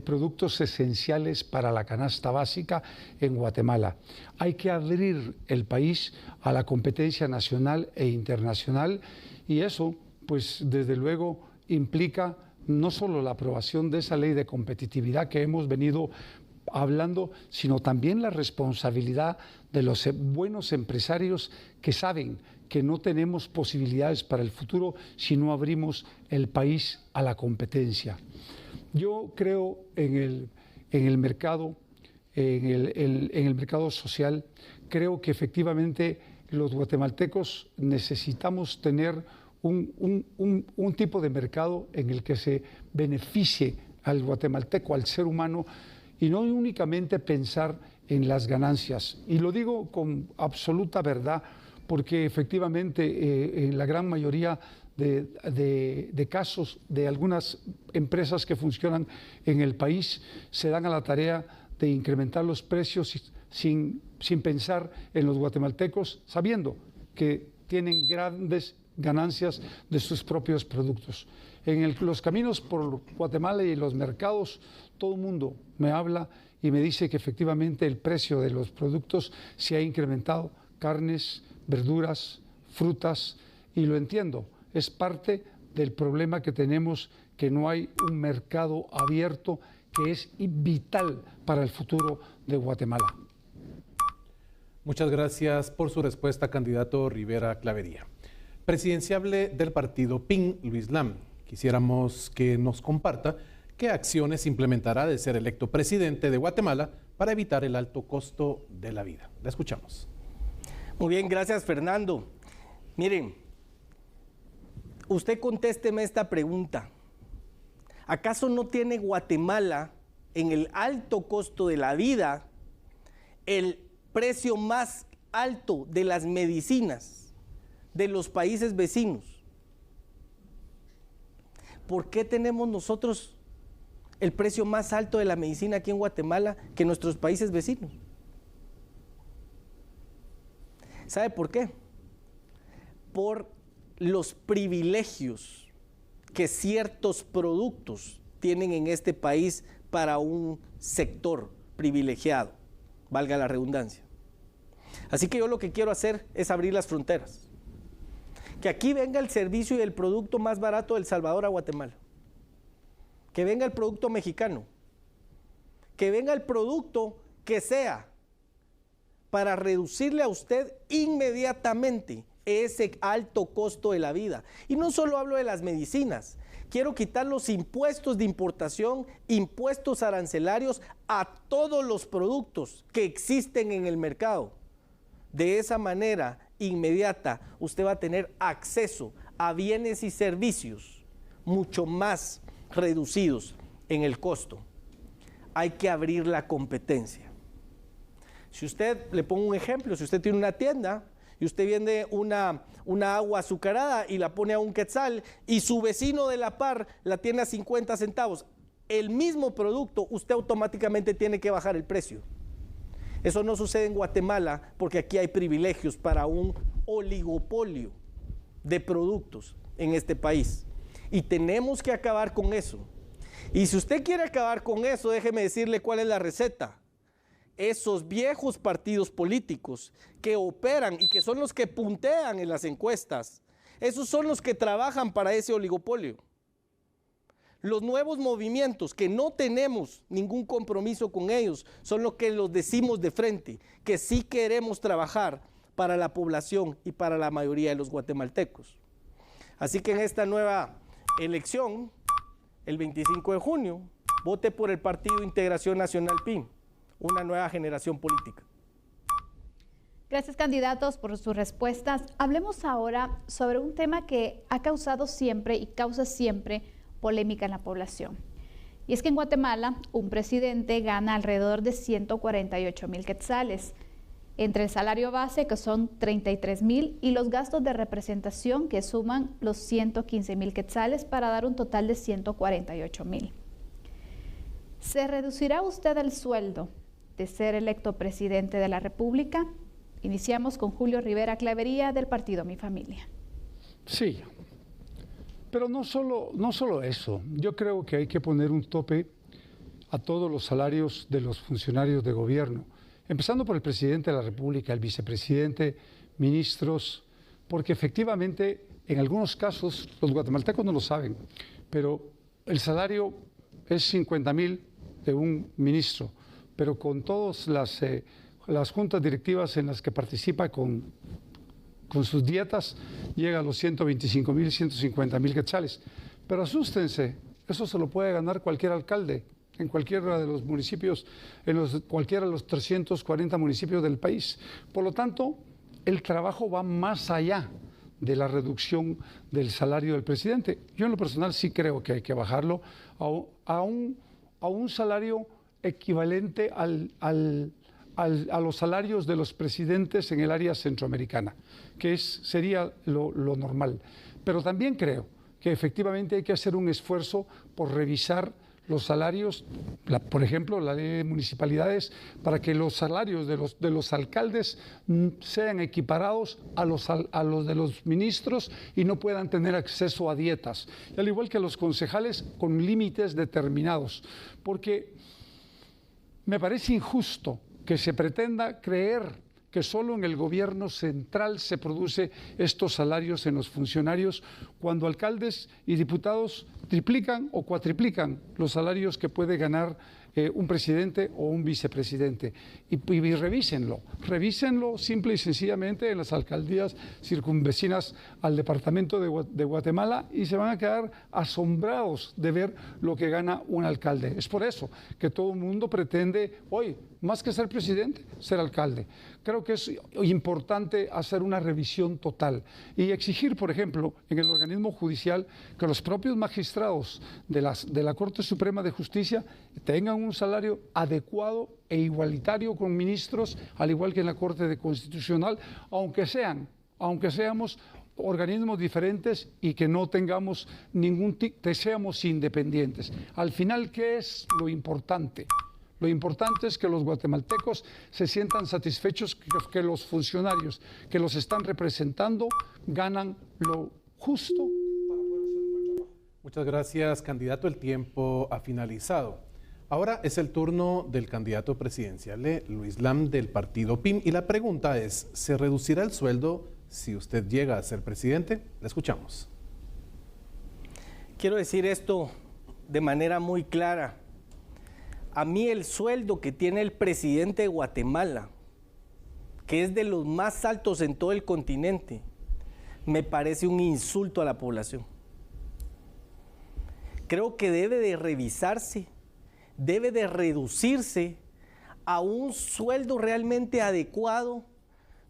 productos esenciales para la canasta básica en Guatemala. Hay que abrir el país a la competencia nacional e internacional y eso, pues desde luego, implica no solo la aprobación de esa ley de competitividad que hemos venido hablando, sino también la responsabilidad de los buenos empresarios que saben que no tenemos posibilidades para el futuro si no abrimos el país a la competencia. Yo creo en el mercado, en el mercado social. Creo que efectivamente los guatemaltecos necesitamos tener un tipo de mercado en el que se beneficie al guatemalteco, al ser humano, y no únicamente pensar en las ganancias. Y lo digo con absoluta verdad porque efectivamente en la gran mayoría de casos de algunas empresas que funcionan en el país se dan a la tarea de incrementar los precios sin pensar en los guatemaltecos, sabiendo que tienen grandes ganancias de sus propios productos. En los caminos por Guatemala y los mercados, todo el mundo me habla y me dice que efectivamente el precio de los productos se ha incrementado, carnes, verduras, frutas, y lo entiendo, es parte del problema que tenemos, que no hay un mercado abierto que es vital para el futuro de Guatemala. Muchas gracias por su respuesta, candidato Rivera Clavería. Presidenciable del partido PIN, Luis Lam, quisiéramos que nos comparta qué acciones implementará de ser electo presidente de Guatemala para evitar el alto costo de la vida. La escuchamos. Muy bien, gracias, Fernando. Miren, usted contésteme esta pregunta. ¿Acaso no tiene Guatemala, en el alto costo de la vida, el precio más alto de las medicinas de los países vecinos? ¿Por qué tenemos nosotros el precio más alto de la medicina aquí en Guatemala que nuestros países vecinos? ¿Sabe por qué? Por los privilegios que ciertos productos tienen en este país para un sector privilegiado, valga la redundancia. Así que yo lo que quiero hacer es abrir las fronteras. Que aquí venga el servicio y el producto más barato del Salvador a Guatemala. Que venga el producto mexicano. Que venga el producto que sea para reducirle a usted inmediatamente ese alto costo de la vida. Y no solo hablo de las medicinas, quiero quitar los impuestos de importación, impuestos arancelarios a todos los productos que existen en el mercado. De esa manera inmediata usted va a tener acceso a bienes y servicios mucho más reducidos en el costo. Hay que abrir la competencia. Si usted, le pongo un ejemplo, si usted tiene una tienda y usted vende una agua azucarada y la pone a 1 quetzal y su vecino de la par la tiene a 50 centavos, el mismo producto, usted automáticamente tiene que bajar el precio. Eso no sucede en Guatemala porque aquí hay privilegios para un oligopolio de productos en este país. Y tenemos que acabar con eso. Y si usted quiere acabar con eso, déjeme decirle cuál es la receta. Esos viejos partidos políticos que operan y que son los que puntean en las encuestas, esos son los que trabajan para ese oligopolio. Los nuevos movimientos que no tenemos ningún compromiso con ellos son los que los decimos de frente, que sí queremos trabajar para la población y para la mayoría de los guatemaltecos. Así que en esta nueva elección, el 25 de junio, vote por el Partido Integración Nacional PIN, una nueva generación política. Gracias, candidatos, por sus respuestas. Hablemos ahora sobre un tema que ha causado siempre y causa siempre polémica en la población. Y es que en Guatemala un presidente gana alrededor de 148,000 quetzales, entre el salario base, que son 33,000, y los gastos de representación, que suman los 115,000 quetzales, para dar un total de 148,000. ¿Se reducirá usted el sueldo de ser electo presidente de la República? Iniciamos con Julio Rivera Clavería, del partido Mi Familia. Sí, pero no solo eso. Yo creo que hay que poner un tope a todos los salarios de los funcionarios de gobierno, empezando por el presidente de la República, el vicepresidente, ministros, porque efectivamente en algunos casos los guatemaltecos no lo saben, pero el salario es 50,000 de un ministro, pero con todas las juntas directivas en las que participa con sus dietas, llega a los 125,000, 150,000 quetzales. Pero asústense, eso se lo puede ganar cualquier alcalde en cualquiera de los municipios, cualquiera de los 340 municipios del país. Por lo tanto, el trabajo va más allá de la reducción del salario del presidente. Yo en lo personal sí creo que hay que bajarlo a un salario equivalente a los salarios de los presidentes en el área centroamericana, que sería lo normal. Pero también creo que efectivamente hay que hacer un esfuerzo por revisar los salarios, por ejemplo, la ley de municipalidades, para que los salarios de los alcaldes sean equiparados a los de los ministros y no puedan tener acceso a dietas. Y al igual que los concejales, con límites determinados, porque me parece injusto que se pretenda creer que solo en el gobierno central se produce estos salarios en los funcionarios, cuando alcaldes y diputados triplican o cuatriplican los salarios que puede ganar un presidente o un vicepresidente. Y revísenlo simple y sencillamente en las alcaldías circunvecinas al departamento de Guatemala, y se van a quedar asombrados de ver lo que gana un alcalde. Es por eso que todo el mundo pretende hoy, más que ser presidente, ser alcalde. Creo que es importante hacer una revisión total y exigir, por ejemplo, en el organismo judicial, que los propios magistrados de la Corte Suprema de Justicia tengan un salario adecuado e igualitario con ministros, al igual que en la Corte Constitucional, aunque seamos organismos diferentes y que no tengamos que seamos independientes. Al final, ¿qué es lo importante? Lo importante es que los guatemaltecos se sientan satisfechos, que los funcionarios que los están representando ganan lo justo para poder hacer un buen trabajo. Muchas gracias, candidato. El tiempo ha finalizado. Ahora es el turno del candidato presidencial, Luis Lam, del partido PIM. Y la pregunta es, ¿se reducirá el sueldo si usted llega a ser presidente? La escuchamos. Quiero decir esto de manera muy clara. A mí el sueldo que tiene el presidente de Guatemala, que es de los más altos en todo el continente, me parece un insulto a la población. Creo que debe de revisarse, debe de reducirse a un sueldo realmente adecuado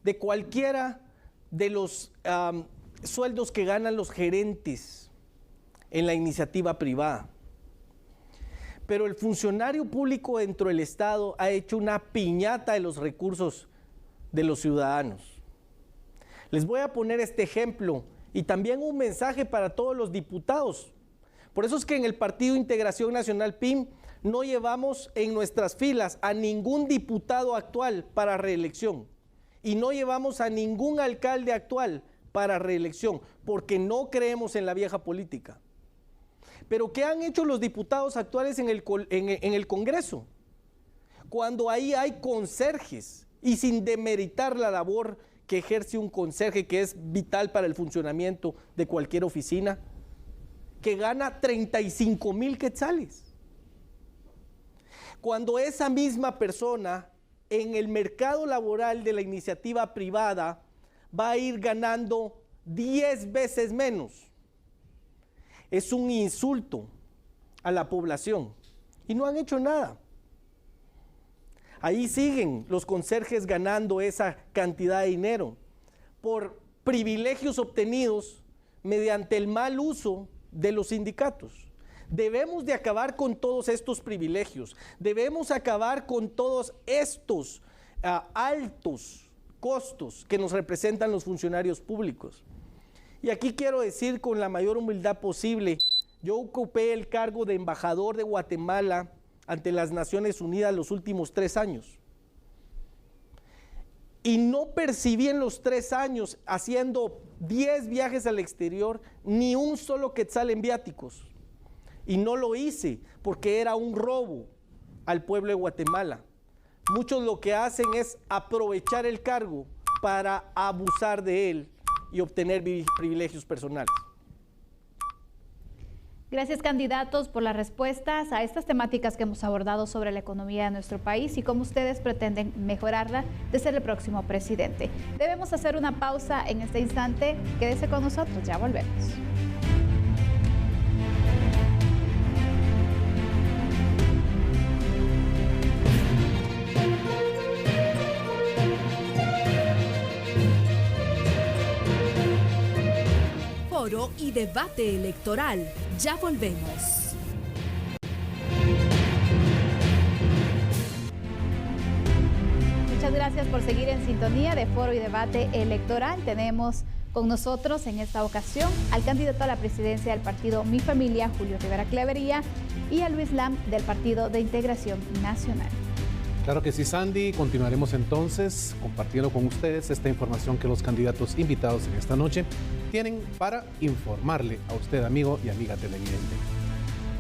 de cualquiera de los sueldos que ganan los gerentes en la iniciativa privada. Pero el funcionario público dentro del Estado ha hecho una piñata de los recursos de los ciudadanos. Les voy a poner este ejemplo y también un mensaje para todos los diputados. Por eso es que en el Partido Integración Nacional PIM no llevamos en nuestras filas a ningún diputado actual para reelección y no llevamos a ningún alcalde actual para reelección, porque no creemos en la vieja política. Pero ¿qué han hecho los diputados actuales en el Congreso? Cuando ahí hay conserjes, y sin demeritar la labor que ejerce un conserje, que es vital para el funcionamiento de cualquier oficina, que gana 35,000 quetzales. Cuando esa misma persona en el mercado laboral de la iniciativa privada va a ir ganando 10 veces menos. Es un insulto a la población y no han hecho nada. Ahí siguen los conserjes ganando esa cantidad de dinero por privilegios obtenidos mediante el mal uso de los sindicatos. Debemos de acabar con todos estos privilegios, debemos acabar con todos estos altos costos que nos representan los funcionarios públicos. Y aquí quiero decir con la mayor humildad posible, yo ocupé el cargo de embajador de Guatemala ante las Naciones Unidas los últimos 3 años. Y no percibí en los 3 años, haciendo 10 viajes al exterior, ni un solo quetzal en viáticos. Y no lo hice porque era un robo al pueblo de Guatemala. Muchos lo que hacen es aprovechar el cargo para abusar de él y obtener privilegios personales. Gracias, candidatos, por las respuestas a estas temáticas que hemos abordado sobre la economía de nuestro país y cómo ustedes pretenden mejorarla de ser el próximo presidente. Debemos hacer una pausa en este instante. Quédese con nosotros, ya volvemos. Foro y debate electoral. Ya volvemos. por seguir en sintonía de Foro y Debate Electoral. Tenemos con nosotros en esta ocasión al candidato a la presidencia del partido Mi Familia, Julio Rivera Clavería, y a Luis Lam del Partido de Integración Nacional. Claro que sí, Sandy. Continuaremos entonces compartiendo con ustedes esta información que los candidatos invitados en esta noche tienen para informarle a usted, amigo y amiga televidente.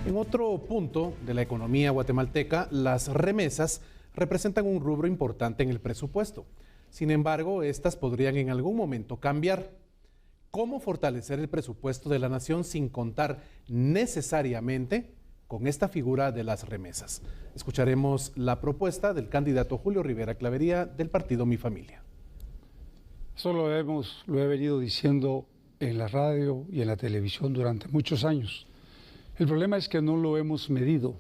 En otro punto de la economía guatemalteca, las remesas representan un rubro importante en el presupuesto. Sin embargo, estas podrían en algún momento cambiar. ¿Cómo fortalecer el presupuesto de la nación sin contar necesariamente con esta figura de las remesas? Escucharemos la propuesta del candidato Julio Rivera Clavería del partido Mi Familia. Eso lo he venido diciendo en la radio y en la televisión durante muchos años. El problema es que no lo hemos medido,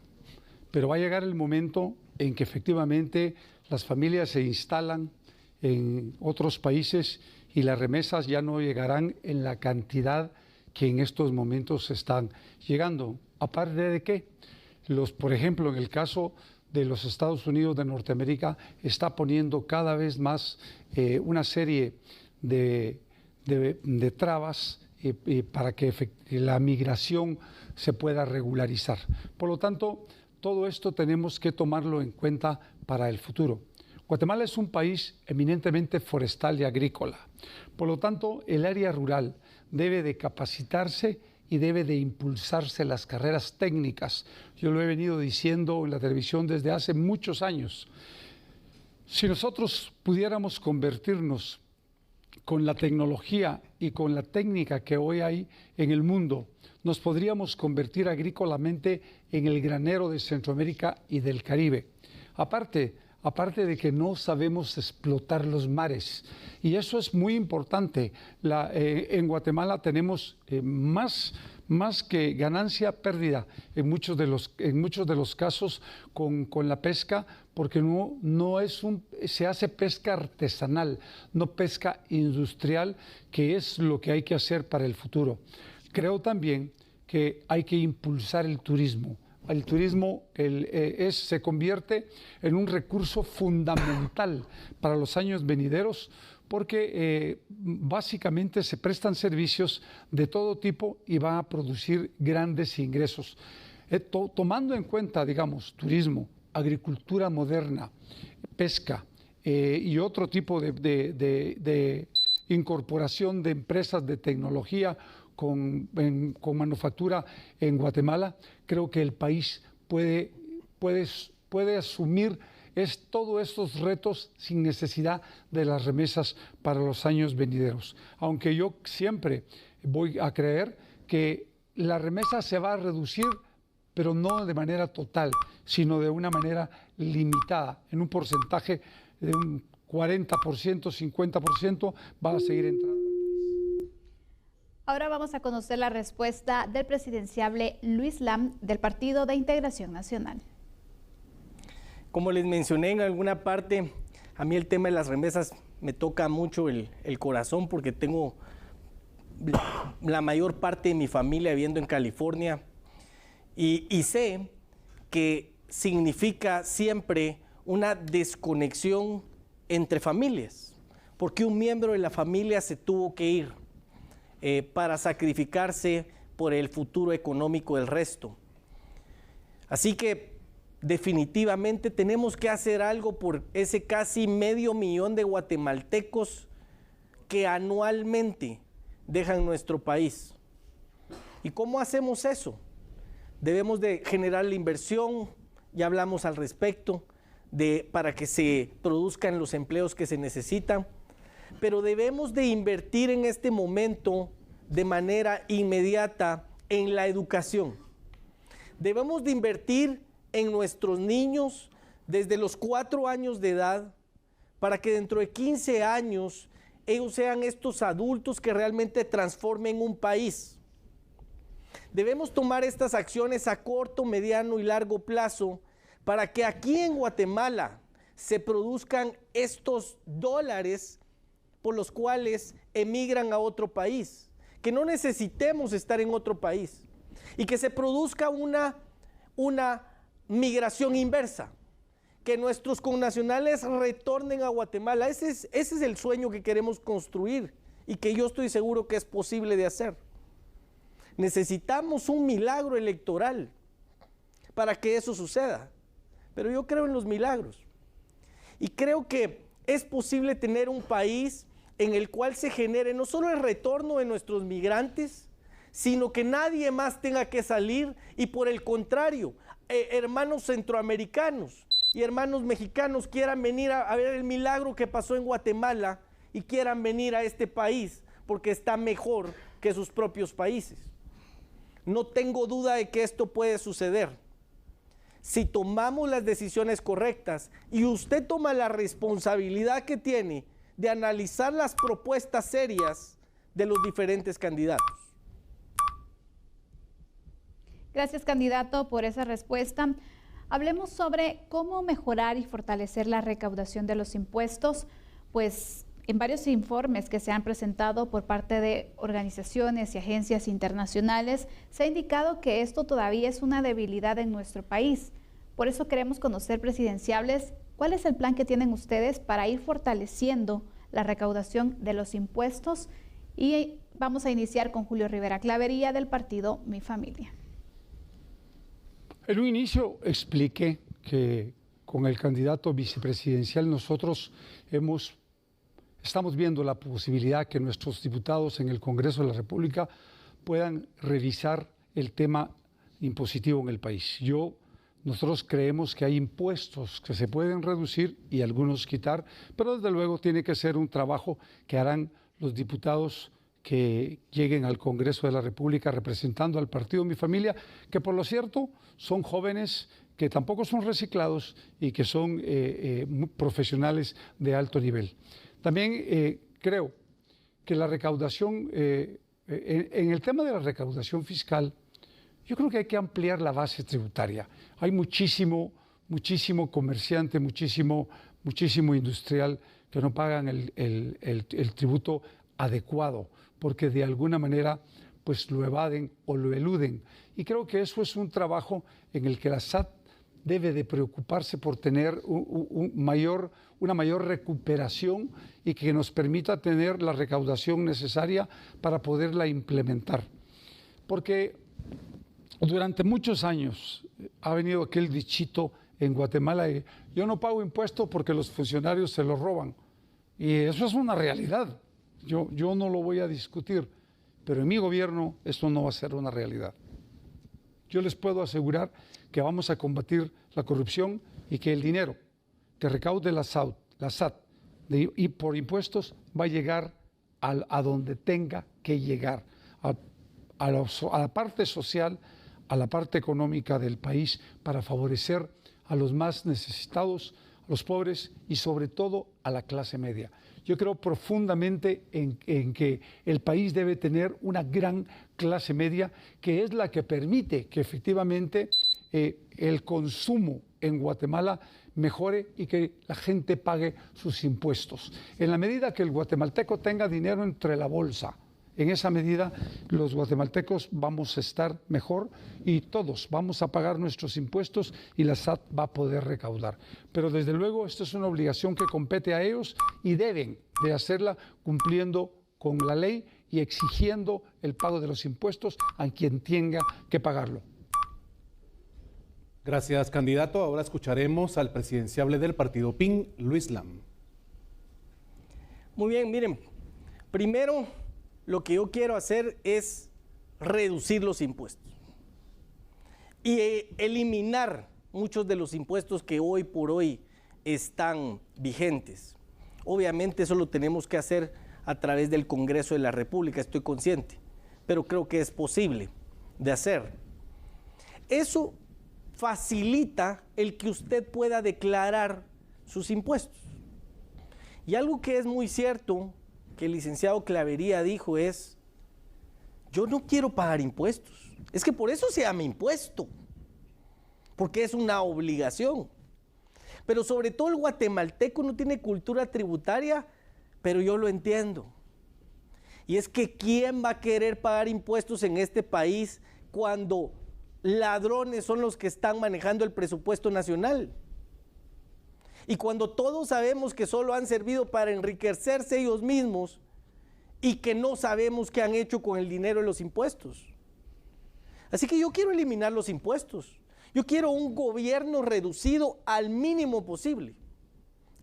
pero va a llegar el momento en que efectivamente las familias se instalan en otros países y las remesas ya no llegarán en la cantidad que en estos momentos están llegando. Aparte de que, por ejemplo, en el caso de los Estados Unidos de Norteamérica, está poniendo cada vez más una serie de trabas para que la migración se pueda regularizar. Por lo tanto, todo esto tenemos que tomarlo en cuenta para el futuro. Guatemala es un país eminentemente forestal y agrícola. Por lo tanto, el área rural debe de capacitarse y debe de impulsarse las carreras técnicas. Yo lo he venido diciendo en la televisión desde hace muchos años. Si nosotros pudiéramos convertirnos con la tecnología y con la técnica que hoy hay en el mundo, nos podríamos convertir agrícolamente en el granero de Centroamérica y del Caribe. Aparte de que no sabemos explotar los mares, y eso es muy importante. En Guatemala tenemos más que ganancia, pérdida en muchos de los casos con la pesca, porque se hace pesca artesanal, no pesca industrial, que es lo que hay que hacer para el futuro. Creo también que hay que impulsar el turismo. El turismo se convierte en un recurso fundamental para los años venideros, porque básicamente se prestan servicios de todo tipo y va a producir grandes ingresos. Tomando en cuenta, digamos, turismo, agricultura moderna, pesca y otro tipo de incorporación de empresas de tecnología con manufactura en Guatemala, creo que el país puede asumir todos estos retos sin necesidad de las remesas para los años venideros. Aunque yo siempre voy a creer que la remesa se va a reducir, pero no de manera total, sino de una manera limitada, en un porcentaje de un 40%, 50% va a seguir entrando. Ahora vamos a conocer la respuesta del presidenciable Luis Lam del Partido de Integración Nacional. Como les mencioné en alguna parte, a mí el tema de las remesas me toca mucho el corazón, porque tengo la mayor parte de mi familia viviendo en California y sé que significa siempre una desconexión entre familias, porque un miembro de la familia se tuvo que ir para sacrificarse por el futuro económico del resto. Así que definitivamente tenemos que hacer algo por ese casi 500,000 de guatemaltecos que anualmente dejan nuestro país. ¿Y cómo hacemos eso? Debemos de generar la inversión, ya hablamos al respecto, para que se produzcan los empleos que se necesitan, pero debemos de invertir en este momento de manera inmediata en la educación. Debemos de invertir en nuestros niños desde los 4 años de edad, para que dentro de 15 años ellos sean estos adultos que realmente transformen un país. Debemos tomar estas acciones a corto, mediano y largo plazo para que aquí en Guatemala se produzcan estos dólares por los cuales emigran a otro país, que no necesitemos estar en otro país y que se produzca una migración inversa, que nuestros connacionales retornen a Guatemala. Ese es el sueño que queremos construir y que yo estoy seguro que es posible de hacer. Necesitamos un milagro electoral para que eso suceda, pero yo creo en los milagros y creo que es posible tener un país en el cual se genere no solo el retorno de nuestros migrantes, sino que nadie más tenga que salir y por el contrario, hermanos centroamericanos y hermanos mexicanos quieran venir a ver el milagro que pasó en Guatemala y quieran venir a este país porque está mejor que sus propios países. No tengo duda de que esto puede suceder si tomamos las decisiones correctas y usted toma la responsabilidad que tiene de analizar las propuestas serias de los diferentes candidatos. Gracias, candidato, por esa respuesta. Hablemos sobre cómo mejorar y fortalecer la recaudación de los impuestos, pues en varios informes que se han presentado por parte de organizaciones y agencias internacionales, se ha indicado que esto todavía es una debilidad en nuestro país. Por eso queremos conocer, presidenciables, ¿cuál es el plan que tienen ustedes para ir fortaleciendo la recaudación de los impuestos? Y vamos a iniciar con Julio Rivera Clavería del partido Mi Familia. En un inicio expliqué que con el candidato vicepresidencial nosotros estamos viendo la posibilidad que nuestros diputados en el Congreso de la República puedan revisar el tema impositivo en el país. Nosotros creemos que hay impuestos que se pueden reducir y algunos quitar, pero desde luego tiene que ser un trabajo que harán los diputados que lleguen al Congreso de la República representando al partido Mi Familia, que por lo cierto son jóvenes que tampoco son reciclados y que son profesionales de alto nivel. También creo que la recaudación, en el tema de la recaudación fiscal, yo creo que hay que ampliar la base tributaria. Hay muchísimo comerciante, muchísimo industrial que no pagan el tributo adecuado, porque de alguna manera pues lo evaden o lo eluden. Y creo que eso es un trabajo en el que la SAT debe de preocuparse por tener una mayor recuperación y que nos permita tener la recaudación necesaria para poderla implementar. Porque durante muchos años ha venido aquel dichito en Guatemala de yo no pago impuestos porque los funcionarios se los roban. Y eso es una realidad. Yo no lo voy a discutir, pero en mi gobierno esto no va a ser una realidad. Yo les puedo asegurar que vamos a combatir la corrupción y que el dinero que recaude la SAT y por impuestos va a llegar a donde tenga que llegar, a la parte social, a la parte económica del país para favorecer a los más necesitados, a los pobres y sobre todo a la clase media. Yo creo profundamente en que el país debe tener una gran clase media que es la que permite que efectivamente el consumo en Guatemala mejore y que la gente pague sus impuestos. En la medida que el guatemalteco tenga dinero entre la bolsa, en esa medida los guatemaltecos vamos a estar mejor y todos vamos a pagar nuestros impuestos y la SAT va a poder recaudar. Pero desde luego esto es una obligación que compete a ellos y deben de hacerla cumpliendo con la ley y exigiendo el pago de los impuestos a quien tenga que pagarlo. Gracias, candidato. Ahora escucharemos al presidenciable del partido PIN, Luis Lam. Muy bien, miren, primero lo que yo quiero hacer es reducir los impuestos y eliminar muchos de los impuestos que hoy por hoy están vigentes. Obviamente eso lo tenemos que hacer a través del Congreso de la República, estoy consciente, pero creo que es posible de hacer. Eso facilita el que usted pueda declarar sus impuestos. Y algo que es muy cierto que el licenciado Clavería dijo es, yo no quiero pagar impuestos, es que por eso se llama impuesto, porque es una obligación. Pero sobre todo el guatemalteco no tiene cultura tributaria, pero yo lo entiendo. Y es que ¿quién va a querer pagar impuestos en este país cuando ladrones son los que están manejando el presupuesto nacional? Y cuando todos sabemos que solo han servido para enriquecerse ellos mismos y que no sabemos qué han hecho con el dinero de los impuestos. Así que yo quiero eliminar los impuestos. Yo quiero un gobierno reducido al mínimo posible.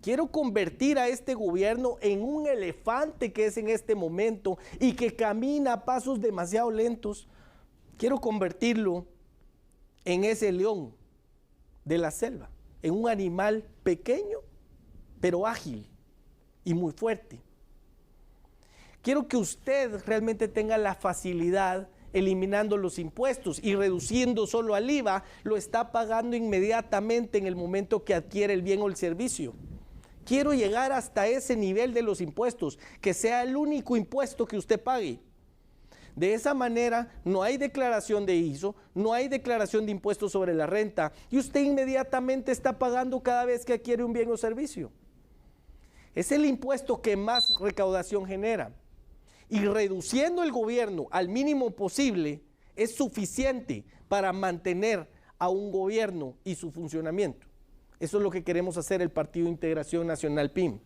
Quiero convertir a este gobierno en un elefante que es en este momento y que camina a pasos demasiado lentos. Quiero convertirlo en ese león de la selva, en un animal pequeño, pero ágil y muy fuerte. Quiero que usted realmente tenga la facilidad eliminando los impuestos y reduciendo solo al IVA, lo está pagando inmediatamente en el momento que adquiere el bien o el servicio. Quiero llegar hasta ese nivel de los impuestos, que sea el único impuesto que usted pague. De esa manera no hay declaración de ISO, no hay declaración de impuestos sobre la renta y usted inmediatamente está pagando cada vez que adquiere un bien o servicio. Es el impuesto que más recaudación genera. Y reduciendo el gobierno al mínimo posible es suficiente para mantener a un gobierno y su funcionamiento. Eso es lo que queremos hacer el Partido de Integración Nacional PIN.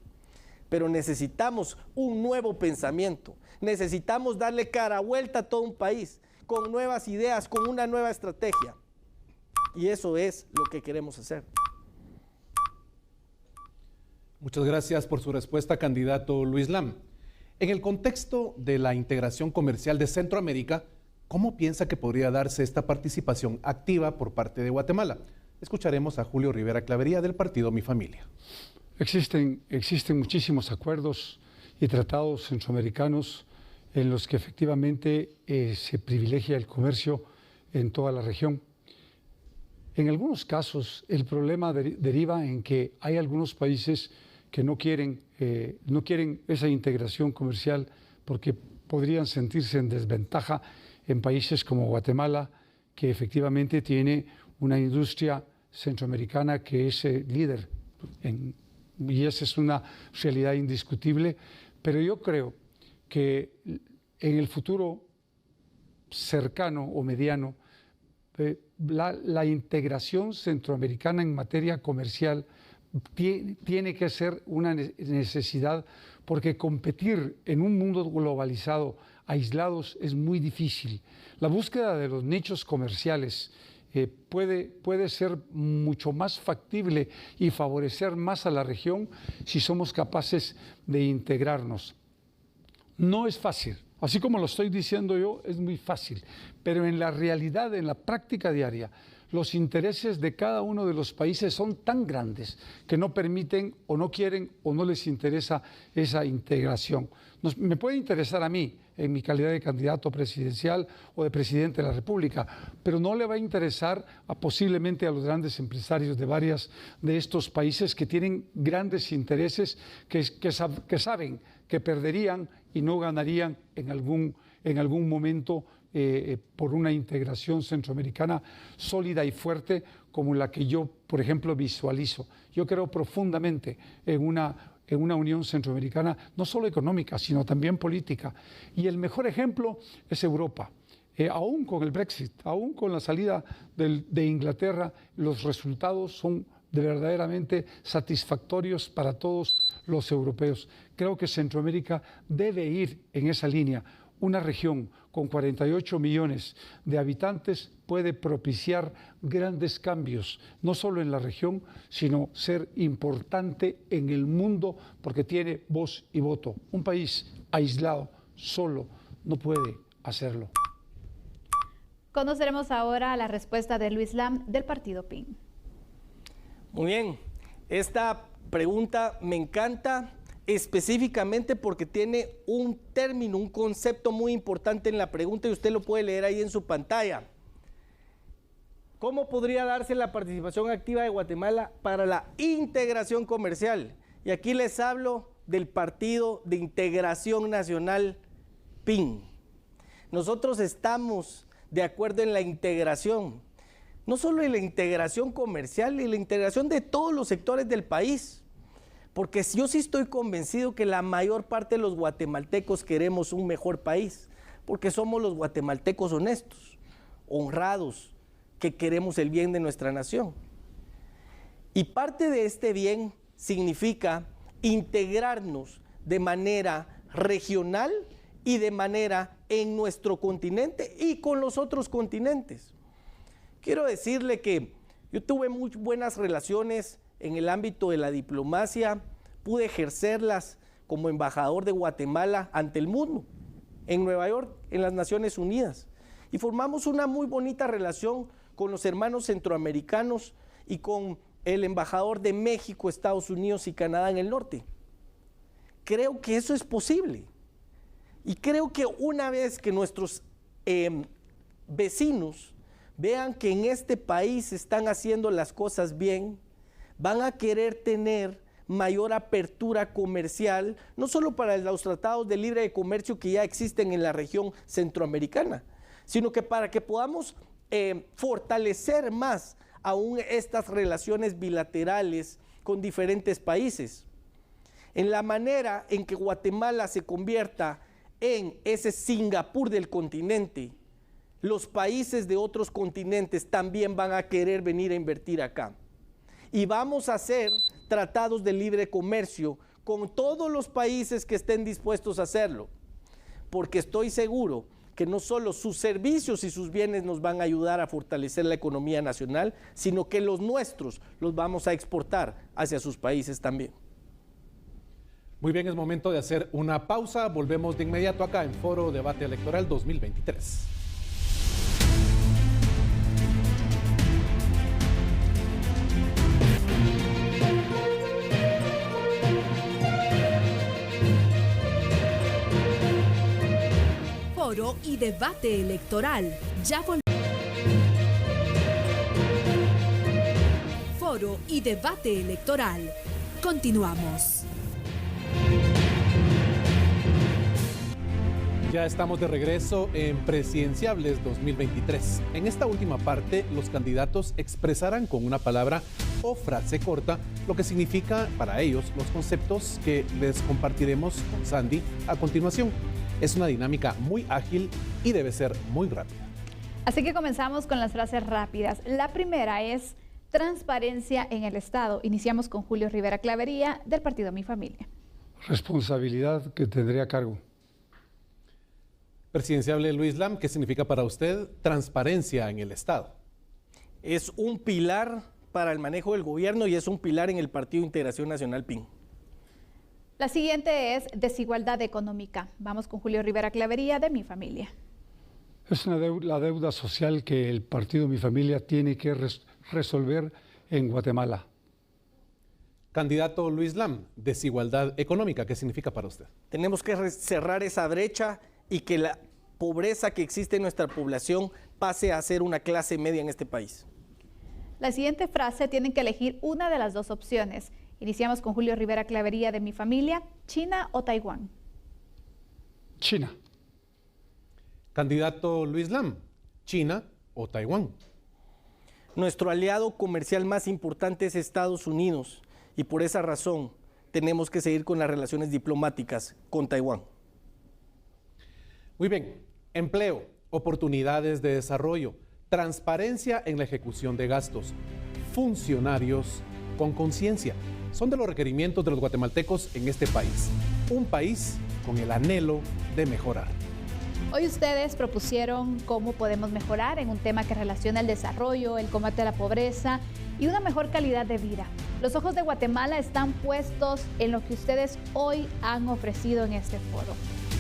Pero necesitamos un nuevo pensamiento, necesitamos darle cara vuelta a todo un país, con nuevas ideas, con una nueva estrategia. Y eso es lo que queremos hacer. Muchas gracias por su respuesta, candidato Luis Lam. En el contexto de la integración comercial de Centroamérica, ¿cómo piensa que podría darse esta participación activa por parte de Guatemala? Escucharemos a Julio Rivera Clavería del partido Mi Familia. Existen muchísimos acuerdos y tratados centroamericanos en los que efectivamente se privilegia el comercio en toda la región. En algunos casos el problema deriva en que hay algunos países que no quieren esa integración comercial porque podrían sentirse en desventaja en países como Guatemala, que efectivamente tiene una industria centroamericana que es líder y esa es una realidad indiscutible, pero yo creo que en el futuro cercano o mediano, la integración centroamericana en materia comercial tiene que ser una necesidad, porque competir en un mundo globalizado aislados es muy difícil. La búsqueda de los nichos comerciales puede ser mucho más factible y favorecer más a la región si somos capaces de integrarnos. No es fácil, así como lo estoy diciendo yo, es muy fácil, pero en la realidad, en la práctica diaria, los intereses de cada uno de los países son tan grandes que no permiten o no quieren o no les interesa esa integración. Me puede interesar a mí en mi calidad de candidato presidencial o de presidente de la República, pero no le va a interesar posiblemente a los grandes empresarios de varios de estos países que tienen grandes intereses que saben que perderían y no ganarían en algún momento por una integración centroamericana sólida y fuerte como la que yo, por ejemplo, visualizo. Yo creo profundamente en una unión centroamericana, no solo económica, sino también política. Y el mejor ejemplo es Europa. Aún con el Brexit, aún con la salida de Inglaterra, los resultados son verdaderamente satisfactorios para todos los europeos. Creo que Centroamérica debe ir en esa línea. Una región con 48 millones de habitantes puede propiciar grandes cambios, no solo en la región, sino ser importante en el mundo porque tiene voz y voto. Un país aislado, solo, no puede hacerlo. Conoceremos ahora la respuesta de Luis Lam del partido PIN. Muy bien, esta pregunta me encanta, específicamente porque tiene un término, un concepto muy importante en la pregunta y usted lo puede leer ahí en su pantalla. ¿Cómo podría darse la participación activa de Guatemala para la integración comercial? Y aquí les hablo del Partido de Integración Nacional PIN. Nosotros estamos de acuerdo en la integración, no solo en la integración comercial, y la integración de todos los sectores del país. Porque yo sí estoy convencido que la mayor parte de los guatemaltecos queremos un mejor país, porque somos los guatemaltecos honestos, honrados, que queremos el bien de nuestra nación. Y parte de este bien significa integrarnos de manera regional y de manera en nuestro continente y con los otros continentes. Quiero decirle que yo tuve muy buenas relaciones en el ámbito de la diplomacia, pude ejercerlas como embajador de Guatemala ante el mundo, en Nueva York, en las Naciones Unidas, y formamos una muy bonita relación con los hermanos centroamericanos y con el embajador de México, Estados Unidos y Canadá en el norte. Creo que eso es posible. Y creo que una vez que nuestros vecinos vean que en este país están haciendo las cosas bien, van a querer tener mayor apertura comercial, no solo para los tratados de libre comercio que ya existen en la región centroamericana, sino que para que podamos fortalecer más aún estas relaciones bilaterales con diferentes países. En la manera en que Guatemala se convierta en ese Singapur del continente, los países de otros continentes también van a querer venir a invertir acá. Y vamos a hacer tratados de libre comercio con todos los países que estén dispuestos a hacerlo, porque estoy seguro que no solo sus servicios y sus bienes nos van a ayudar a fortalecer la economía nacional, sino que los nuestros los vamos a exportar hacia sus países también. Muy bien, es momento de hacer una pausa. Volvemos de inmediato acá en Foro Debate Electoral 2023. Foro y Debate Electoral. Ya volvemos. Foro y Debate Electoral. Continuamos. Ya estamos de regreso en Presidenciables 2023. En esta última parte, los candidatos expresarán con una palabra o frase corta lo que significa para ellos los conceptos que les compartiremos con Sandy a continuación. Es una dinámica muy ágil y debe ser muy rápida. Así que comenzamos con las frases rápidas. La primera es transparencia en el Estado. Iniciamos con Julio Rivera Clavería del partido Mi Familia. Responsabilidad que tendré a cargo. Presidenciable Luis Lam, ¿qué significa para usted transparencia en el Estado? Es un pilar para el manejo del gobierno y es un pilar en el Partido Integración Nacional PIN. La siguiente es desigualdad económica. Vamos con Julio Rivera Clavería de Mi Familia. Es la deuda social que el partido Mi Familia tiene que resolver en Guatemala. Candidato Luis Lam, desigualdad económica, ¿qué significa para usted? Tenemos que cerrar esa brecha y que la pobreza que existe en nuestra población pase a ser una clase media en este país. La siguiente frase tienen que elegir una de las dos opciones. Iniciamos con Julio Rivera Clavería de Mi Familia, ¿China o Taiwán? China. Candidato Luis Lam, ¿China o Taiwán? Nuestro aliado comercial más importante es Estados Unidos y por esa razón tenemos que seguir con las relaciones diplomáticas con Taiwán. Muy bien, empleo, oportunidades de desarrollo, transparencia en la ejecución de gastos, funcionarios con conciencia. Son de los requerimientos de los guatemaltecos en este país. Un país con el anhelo de mejorar. Hoy ustedes propusieron cómo podemos mejorar en un tema que relaciona el desarrollo, el combate a la pobreza y una mejor calidad de vida. Los ojos de Guatemala están puestos en lo que ustedes hoy han ofrecido en este foro.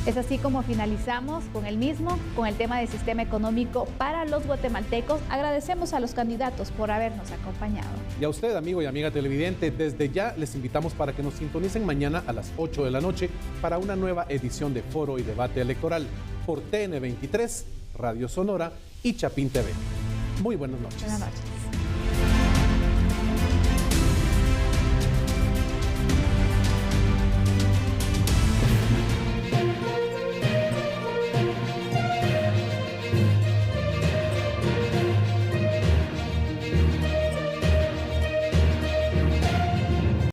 Es así como finalizamos con el mismo, con el tema del sistema económico para los guatemaltecos. Agradecemos a los candidatos por habernos acompañado. Y a usted, amigo y amiga televidente, desde ya les invitamos para que nos sintonicen mañana a las 8 de la noche para una nueva edición de Foro y Debate Electoral por TN23, Radio Sonora y Chapín TV. Muy buenas noches. Buenas noches.